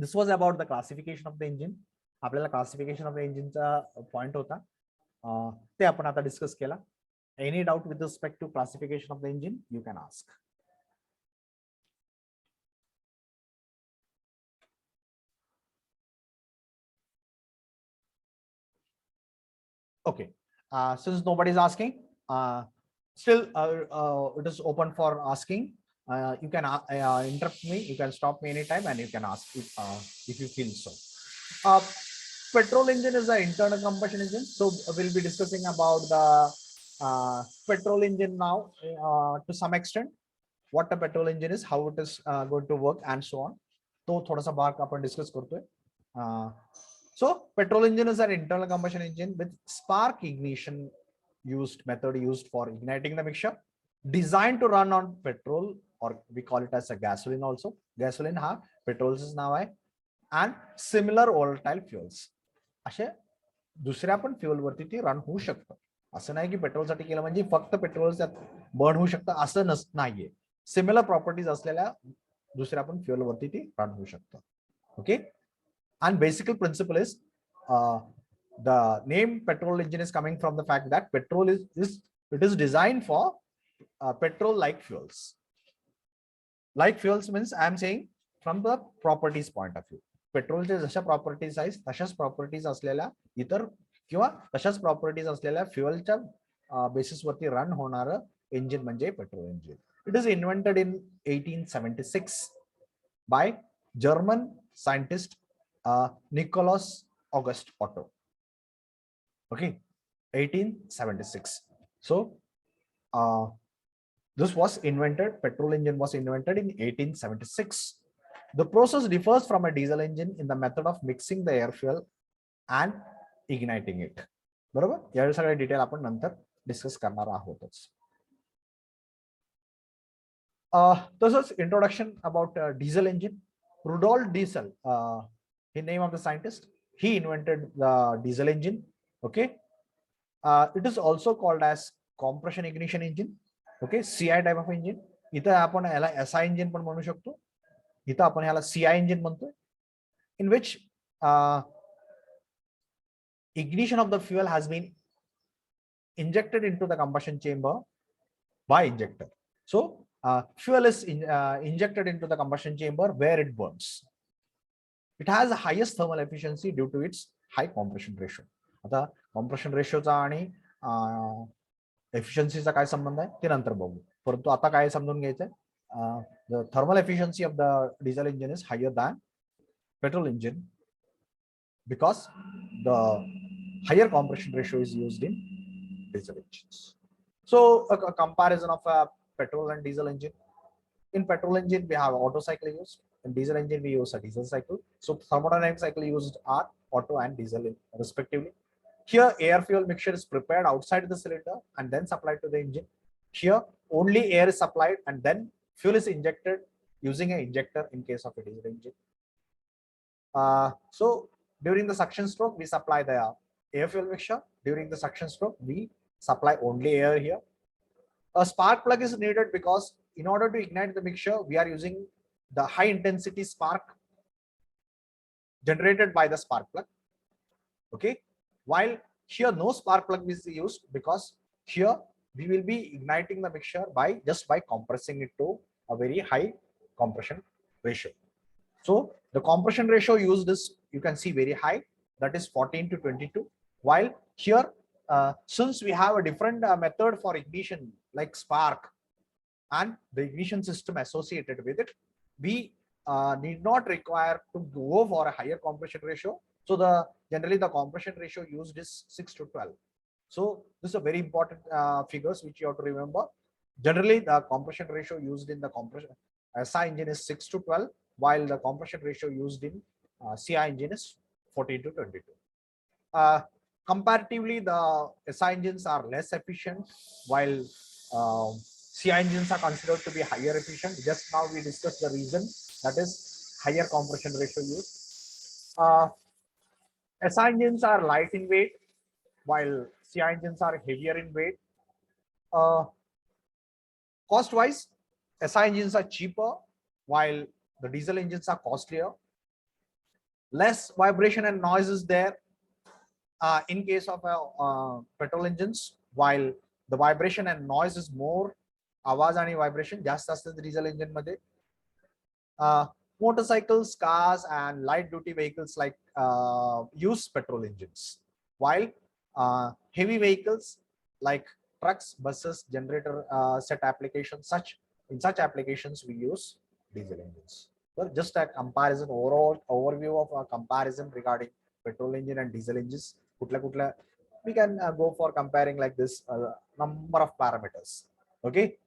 This was about the classification of the engine. आपल्याला क्लासिफिकेशन ऑफ द इंजिनचा पॉइंट होता, ते आपण आता डिस्कस केला. Any doubt with respect to classification of the engine you can ask. Okay, since nobody is asking, still it is open for asking. You can interrupt me, you can stop me anytime, and you can ask if you feel so. Petrol engine is an internal combustion engine, so we'll be discussing about the petrol engine now to some extent. What a petrol engine is, how it is going to work, and so on. तो थोड़ा सा भाग अपन discuss करते हैं. So petrol engine is an internal combustion engine with spark ignition method used for igniting the mixture, designed to run on petrol, or we call it as a gasoline also. Gasoline हा पेट्रोलच नाव आहे. and similar volatile fuels. असे दुसऱ्या पण fuel वरती ती run होऊ शकतं. असं नाही की पेट्रोलसाठी केलं म्हणजे फक्त पेट्रोल त्यात बर्न होऊ शकतं असं नाहीये. सिमिलर प्रॉपर्टीज असलेल्या दुसऱ्या पण फ्युएल वरती ती रन होऊ शकतं. Okay, and basic principle is the name petrol engine is coming from the fact that petrol is designed for petrol like fuels. Like fuels means I am saying from the properties point of view. Petrol चे जशा properties आहेत तशाच properties असलेल्या इतर किंवा तशाच properties असलेल्या फ्युएलच्या basis वरती रन होणारं इंजिन म्हणजे petrol engine. It is invented in 1876 by German scientist Nicholas August Otto. Okay, 1876. So this was invented, petrol engine was invented in 1876. The process differs from a diesel engine in the method of mixing the air fuel and igniting it. बरोबर, या सगळे detail आपण नंतर discuss करणार आहोतच. तसंच introduction about diesel engine. Rudolf Diesel, the name of the scientist, he invented the diesel engine. Okay, it is also called as compression ignition engine. Okay, CI type of engine. इथं आपण याला SI engine पण म्हणू शकतो, इथं आपण याला CI engine म्हणतोय. In which ignition of the fuel has been injected into the combustion chamber by injector. So fuel is injected into the combustion chamber where it burns. It has the highest thermal efficiency due to its high compression ratio. आता compression ratio चा आणि efficiency चा काय संबंध आहे ते नंतर बघू, परंतु आता काय समजून घ्यायचंय, the thermal efficiency of the diesel engine is higher than petrol engine because the higher compression ratio is used in diesel engines. So a comparison of a petrol and diesel engine. In petrol engine we have Otto cycle used. In diesel engine we use a diesel cycle. So thermodynamic cycle used are Otto and diesel respectively. Here air fuel mixture is prepared outside the cylinder and then supplied to the engine. Here only air is supplied and then fuel is injected using an injector in case of a diesel engine. So during the suction stroke we supply the air fuel mixture. During the suction stroke we supply only air here. A spark plug is needed because in order to ignite the mixture, we are using the high intensity spark generated by the spark plug. Okay, while here no spark plug is used, because here we will be igniting the mixture by compressing it to a very high compression ratio. So the compression ratio used is, you can see, very high, that is 14 to 22. While here, since we have a different method for ignition like spark and the ignition system associated with it, we need not require to go for a higher compression ratio. So generally the compression ratio used is 6 to 12. So this is a very important figures which you have to remember. Generally the compression ratio used in the compression SI engine is 6 to 12, while the compression ratio used in CI engine is 14 to 22. Comparatively, the SI engines are less efficient, while CI engines are considered to be higher efficient. Just now we discussed the reason, that is higher compression ratio use. SI engines are light in weight, while CI engines are heavier in weight. Cost wise, SI engines are cheaper, while the diesel engines are costlier. Less vibration and noise is there in case of petrol engines, while the vibration and noise is more. आवाज आणि vibration जास्त असतात diesel engine मध्ये. Motorcycles, cars, and light duty vehicles like use petrol engines, while heavy vehicles like trucks, buses, generator set applications, in such applications we use diesel engines. So just a comparison, overall overview of a comparison regarding petrol engine and diesel engines. We can go for comparing like this number of parameters. Okay,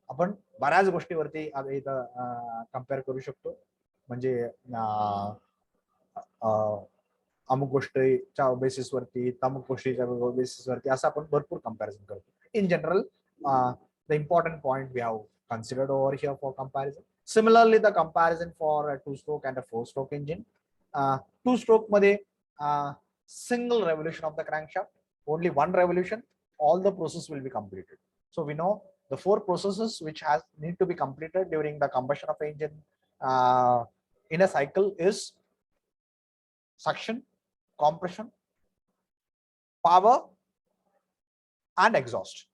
आपण बऱ्याच गोष्टीवरती इथं compare करू शकतो. म्हणजे अमुक गोष्टीच्या बेसिसवरती, अमुक गोष्टीच्या बेसिसवरती असं आपण भरपूर कंपॅरिझन करतो. In general, the important point we have considered over here for comparison. Similarly, the comparison for a 2-stroke and a 4-stroke engine. 2-stroke मध्ये single revolution of the crankshaft, only one revolution, all the process will be completed. So we know the 4 processes which need to be completed during the combustion of engine in a cycle is suction, compression, power, and exhaust.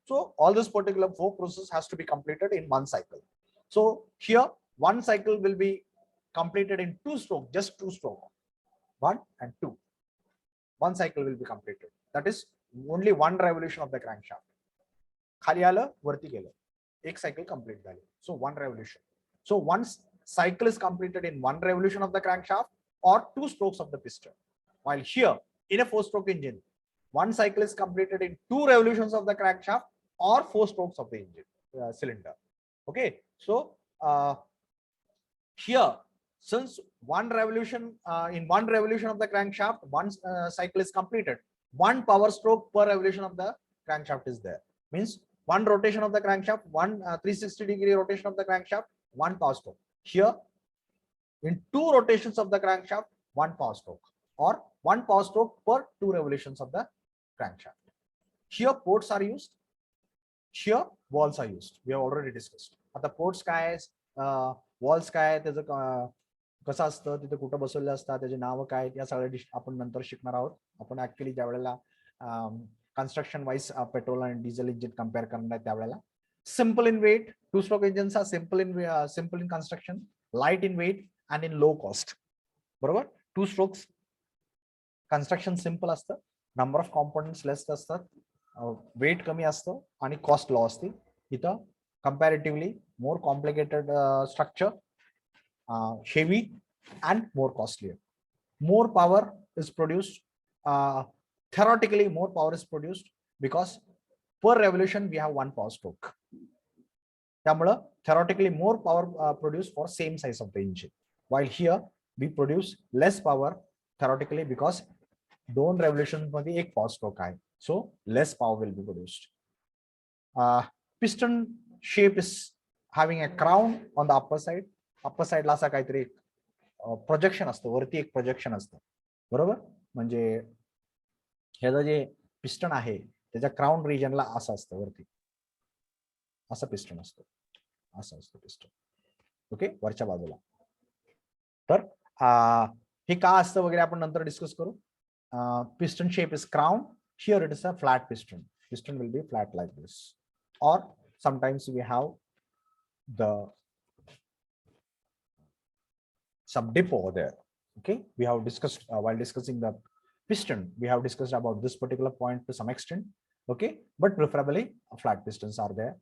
So all this particular 4 processes has to be completed in one cycle. So here one cycle will be completed in 2-stroke, just 2-stroke, 1 and 2. One cycle will be completed. That is only one revolution of the crankshaft. खाली आलं, वरती गेलं, एक cycle complete झाली. So one revolution. So once cycle is completed in one revolution of the crankshaft or 2 strokes of the piston. While here in a 4-stroke engine, one cycle is completed in 2 revolutions of the crankshaft or 4 strokes of the engine cylinder. Okay, so here, since one revolution in one revolution of the crankshaft, one cycle is completed, one power stroke per revolution of the crankshaft is there. Means one rotation of the crankshaft, one 360-degree rotation of the crankshaft, one power stroke. Here, in 2 rotations of the crankshaft, one power stroke, or one power stroke per 2 revolutions of the crankshaft. Here ports are used, here walls are used. We have already discussed. आता ports काय आहे, walls काय आहे, त्याचं कसं असतं, तिथे कुठं बसवलं असतात, त्याचे नाव काय, या सगळ्या आपण नंतर शिकणार आहोत. आपण ऍक्च्युअली ज्या वेळेला construction wise petrol and diesel engine compare करणार त्यावेळेला. Simple in weight, 2-stroke engines are simple in construction, light in weight, and in low cost. बरोबर, 2 strokes construction simple असतं, number of components less असतात, weight कमी असतं आणि cost low असते. इथं comparatively more complicated structure, heavy and more costlier. More power is produced. Theoretically, more power is produced because per revolution we have one power stroke. त्यामुळे theoretically more power produced for same size of the engine. While here we produce less power theoretically because 2 revolutions मध्ये एक power stroke आहे. So less power will be produced. Piston shape is having a crown on the upper side. Upper side ला असा काहीतरी projection असतं, वरती एक projection असतं. बरोबर, म्हणजे ह्याचं जे पिस्टन आहे त्याच्या क्राउन रिजनला असं असतं, वरती असं पिस्टन असतं. असं असतं पिस्टन. ओके, वरच्या बाजूला. तर हे का असतं वगैरे आपण नंतर डिस्कस करू. Piston shape is crown. Here it is a flat piston. Piston will be flat like this, or sometimes we have the some dip over there. Okay, we have discussed while discussing the piston, we have discussed about this particular point to some extent. Okay, but preferably flat pistons are there.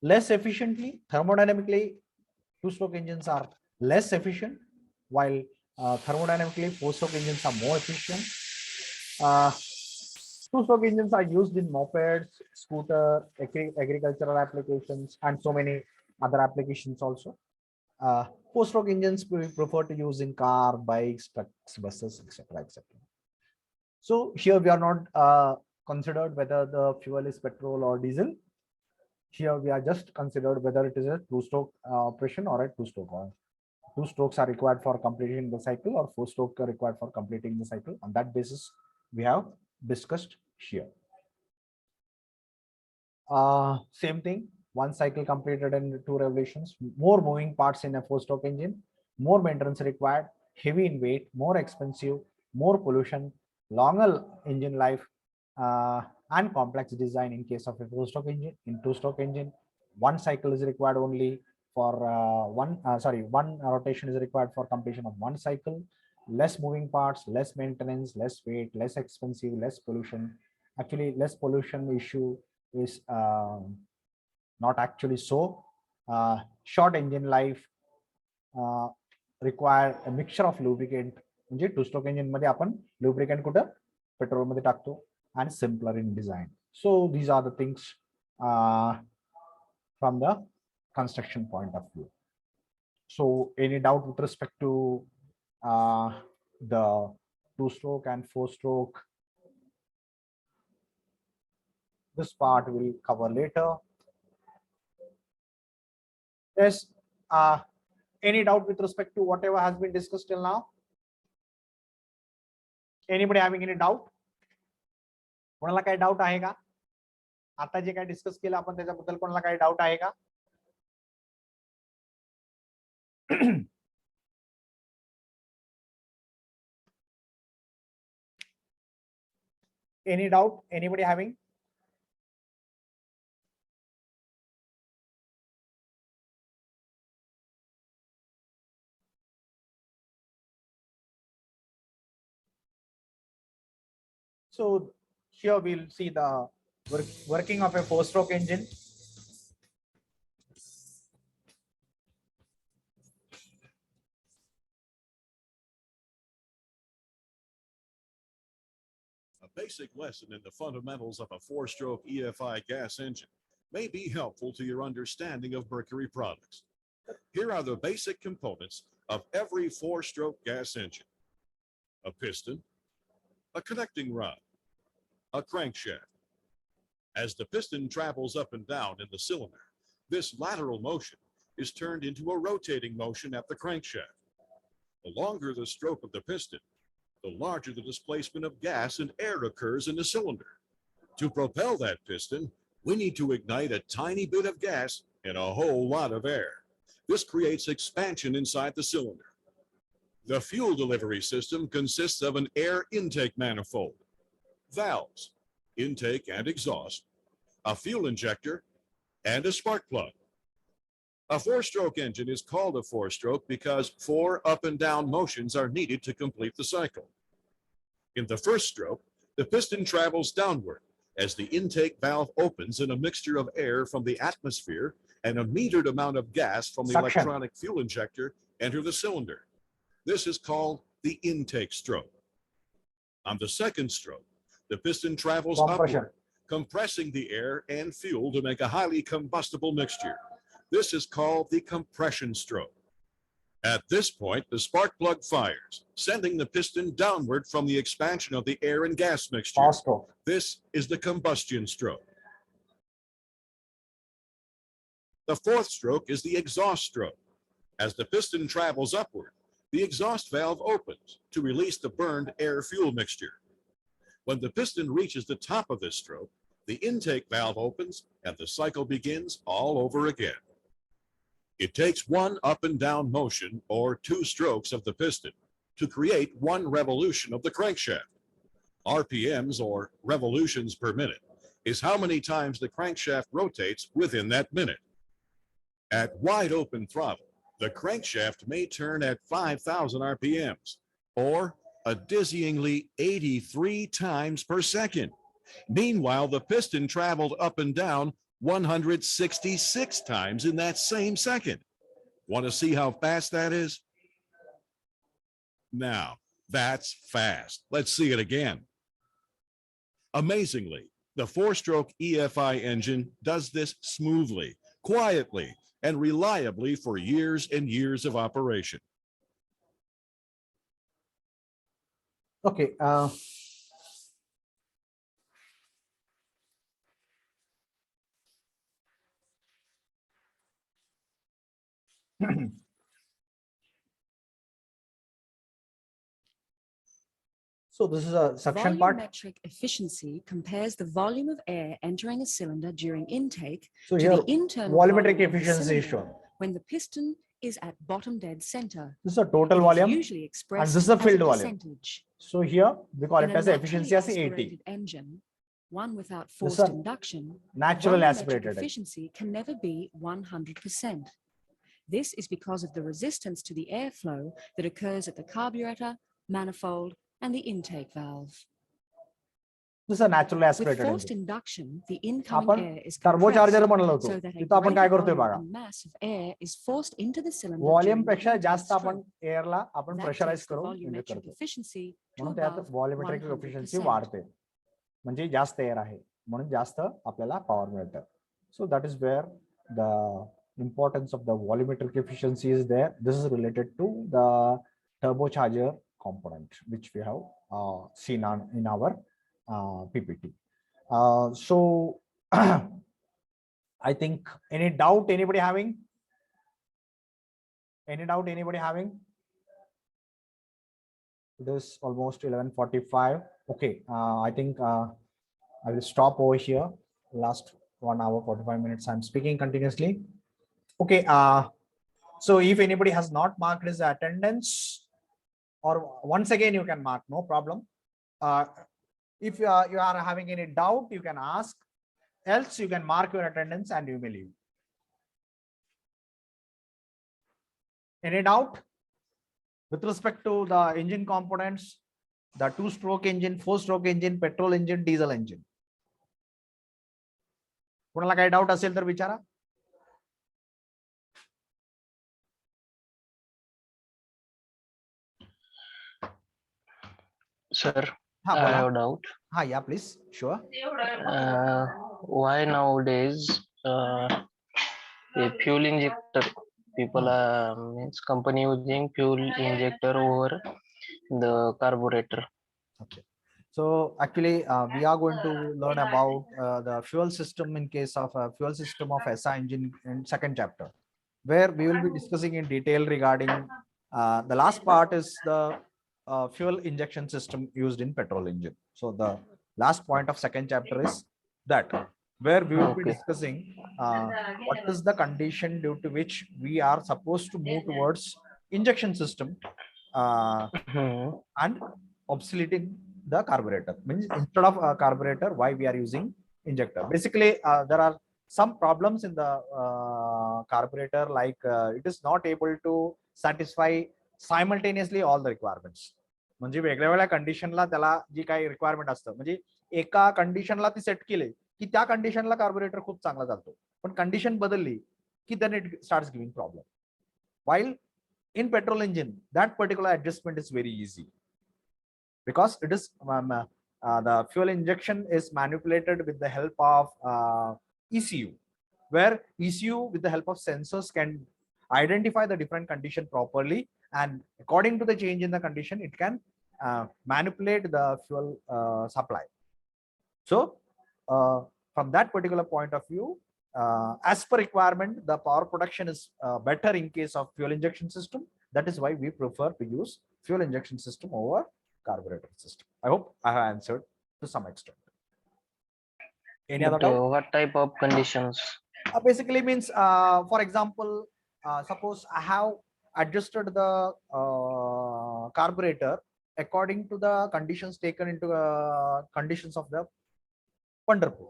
Less efficiently thermodynamically, two-stroke engines are less efficient, while thermodynamically four-stroke engines are more efficient. Two-stroke engines are used in mopeds, scooter, agricultural applications, and so many other applications also. Four-stroke engines we prefer to use in car, bikes, trucks, buses, etc., etc. So here we are not considered whether the fuel is petrol or diesel. Here we are just considered whether it is a two-stroke operation or a two-stroke one. Two strokes are required for completing the cycle, or four strokes are required for completing the cycle. On that basis, we have discussed here. Same thing, one cycle completed in 2 revolutions, more moving parts in a four-stroke engine, more maintenance required, heavy in weight, more expensive, more pollution, longer engine life, and complex design in case of a four-stroke engine. In two-stroke engine, one cycle is required only for one rotation is required for completion of one cycle, less moving parts, less maintenance, less weight, less expensive, less pollution. Actually, less pollution issue is not actually so. Short engine life, require a mixture of lubricant. म्हणजे two stroke engine मध्ये आपण lubricant कुठं petrol मध्ये टाकतो, and simpler in design. So these are the things from the construction point of view. So any doubt with respect to the two-stroke and four-stroke? This part we'll cover later. Yes, any doubt with respect to whatever has been discussed till now? Anybody having any doubt? कोणाला काही doubt आहे का? आता जे काही discuss केलं आपण त्याच्याबद्दल कोणाला काही डाऊट आहे का? Any doubt? Anybody having? So here we'll see the working of a four-stroke engine. A basic lesson in the fundamentals of a four-stroke EFI gas engine may be helpful to your understanding of Mercury products. Here are the basic components of every four-stroke gas engine: a piston, a connecting rod, a crankshaft. As the piston travels up and down in the cylinder, this lateral motion is turned into a rotating motion at the crankshaft. The longer the stroke of the piston, the larger the displacement of gas and air occurs in the cylinder. To propel that piston, we need to ignite a tiny bit of gas and a whole lot of air. This creates expansion inside the cylinder. The fuel delivery system consists of an air intake manifold, valves, intake and exhaust, a fuel injector, and a spark plug. A four-stroke engine is called a four-stroke because 4 up and down motions are needed to complete the cycle. In the first stroke, the piston travels downward as the intake valve opens and a mixture of air from the atmosphere and a metered amount of gas from the Suction. electronic fuel injector enter the cylinder. This is called the intake stroke. On the second stroke, the piston travels Compression. upward, compressing the air and fuel to make a highly combustible mixture. This is called the compression stroke. At this point, the spark plug fires, sending the piston downward from the expansion of the air and gas mixture. Power stroke. This is the combustion stroke. The fourth stroke is the exhaust stroke. As the piston travels upward, the exhaust valve opens to release the burned air-fuel mixture. When the piston reaches the top of this stroke, the intake valve opens and the cycle begins all over again. It takes one up and down motion or two strokes of the piston to create one revolution of the crankshaft. RPMs, or revolutions per minute, is how many times the crankshaft rotates within that minute. At wide open throttle, the crankshaft may turn at 5,000 RPMs, or a dizzyingly 83 times per second. Meanwhile, the piston traveled up and down 166 times in that same second. Want to see how fast that is? Now, that's fast. Let's see it again. Amazingly, the four-stroke EFI engine does this smoothly, quietly, and reliably for years and years of operation. Okay. So this is a suction part. Volumetric efficiency compares the volume of air entering a cylinder during intake So to here the internal volumetric volume of the efficiency is cylinder shown. when the piston is at bottom dead center. This is a total It is volume. usually expressed this is the as a filled volume. percentage. So here we call In it a as the naturally efficiency as 80. aspirated engine, one without This forced is a induction, Natural volumetric aspirated engine. efficiency can never be 100%. This is because of the resistance to the airflow that occurs at the carburetor, manifold, and the intake valve. This is a naturally With aspirated forced engine. induction, the incoming आपण air is turbocharger compressed म्हणलं होतो so that a तिथं आपण काय greater करतोय volume बघा and mass of air is forced into the cylinder volume during the पेक्षा intake जास्त आपण stroke. एअरला आपण That प्रेशराईज takes the करून इंजेक्ट volumetric करतो efficiency to म्हणून त्यात above व्हॉल्यूमेट्रिक एफिशियन्सी 100%. वाढते म्हणजे जास्त एअर आहे म्हणून जास्त आपल्याला पॉवर मिळतं सो that is where the importance of the volumetric efficiency is there. This is related to the turbocharger component which we have seen in our PPT. So I think any doubt anybody having? Any doubt anybody having? It is almost 11:45. Okay, I think I will stop over here. Last 1 hour 45 minutes I'm speaking continuously. Okay, so if anybody has not marked his attendance, or once again you can mark, no problem. If you are having any doubt, you can ask, else you can mark your attendance and you may leave. Any doubt with respect to the engine components, the 2-stroke engine, 4-stroke engine, petrol engine, diesel engine? कोणाला काही doubt असेल तर विचारा. Sir, हा I बोला. have a doubt. हा या please. Sure. Why nowadays a fuel injector people means company using fuel injector over the carburetor? Okay. So actually we are going to learn about the fuel system in case of a fuel system of SI engine in second chapter, where we will be discussing in detail regarding the last part is the fuel injection system used in petrol engine. So the last point of second chapter is that, where we will be discussing what is the condition due to which we are supposed to move towards injection system and obsoleting the carburetor. Means instead of a carburetor, why we are using injector? Basically there are some problems in the carburetor, like it is not able to satisfy simultaneously all the requirements. म्हणजे वेगळ्या वेगळ्या कंडिशनला त्याला जी काही requirement असतं, म्हणजे एका कंडिशनला ती set केली की त्या कंडिशनला कार्बोरेटर खूप चांगला चालतो, पण कंडिशन बदलली की then it starts giving problem. While in petrol engine that particular adjustment is very easy because it is the fuel injection is manipulated with the help of ECU, where ECU with the help of sensors can identify the different condition properly, and according to the change in the condition it can manipulate the fuel supply. So from that particular point of view, as per requirement, the power production is better in case of fuel injection system. That is why we prefer to use fuel injection system over carburetor system. I hope I have answered to some extent. Any other doubt? What type of conditions? Basically means, for example, suppose I have adjusted the carburetor according to the conditions taken into conditions of the Pandharpur.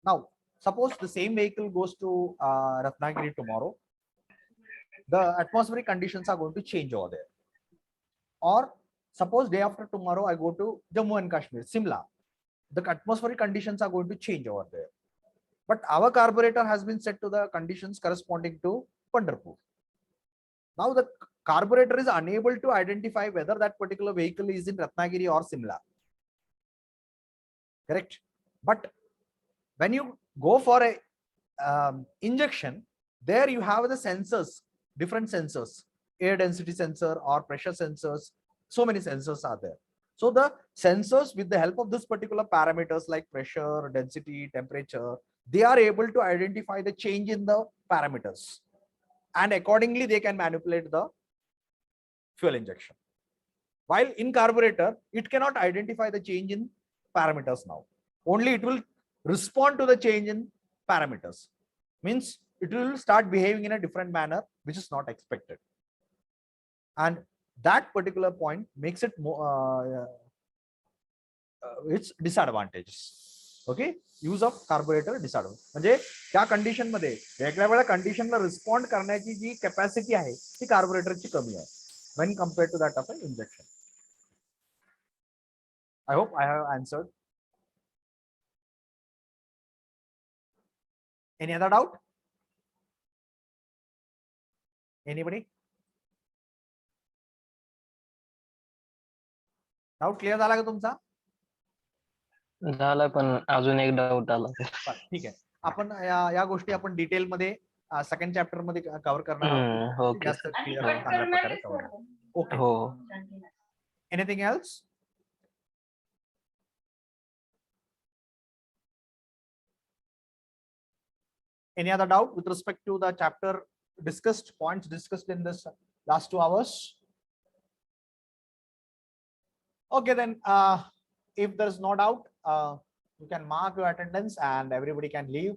Now, suppose the same vehicle goes to Ratnagiri tomorrow, the atmospheric conditions are going to change over there. Or suppose day after tomorrow I go to Jammu and Kashmir, Simla, the atmospheric conditions are going to change over there. But our carburetor has been set to the conditions corresponding to Pandharpur. Now the carburetor is unable to identify whether that particular vehicle is in Ratnagiri or Simla. Correct? But when you go for a injection, there you have the sensors, different sensors, air density sensor or pressure sensors. So many sensors are there. So the sensors, with the help of this particular parameters like pressure, density, temperature, they are able to identify the change in the parameters, and accordingly they can manipulate the fuel injection. While in carburetor, it cannot identify the change in parameters now. Only it will respond to the change in parameters. Means it will start behaving in a different manner, which is not expected. And that particular point makes it more its disadvantages. Okay, use of carburetor disadvantage. म्हणजे त्या condition मध्ये वेगळ्या वेगळ्या कंडिशनला respond करण्याची जी capacity आहे ती कार्बोरेटरची कमी आहे when compared to that of an injection. I hope I have answered. Any other doubt? Anybody? Doubt clear झाला का तुमचा? झाला, पण अजून एक डाऊट आला. बरं, ठीक आहे. आपण या गोष्टी आपण डिटेल मध्ये सेकंड चॅप्टर मध्ये कव्हर करणार आहोत. ओके जास्त क्लिअर चांगल्या प्रकारे कव्हर. ओके. हो. Anything else? Any other doubt with respect to the chapter discussed, points discussed in this last 2 hours? Okay, then if there's no doubt, you can mark your attendance and everybody can leave.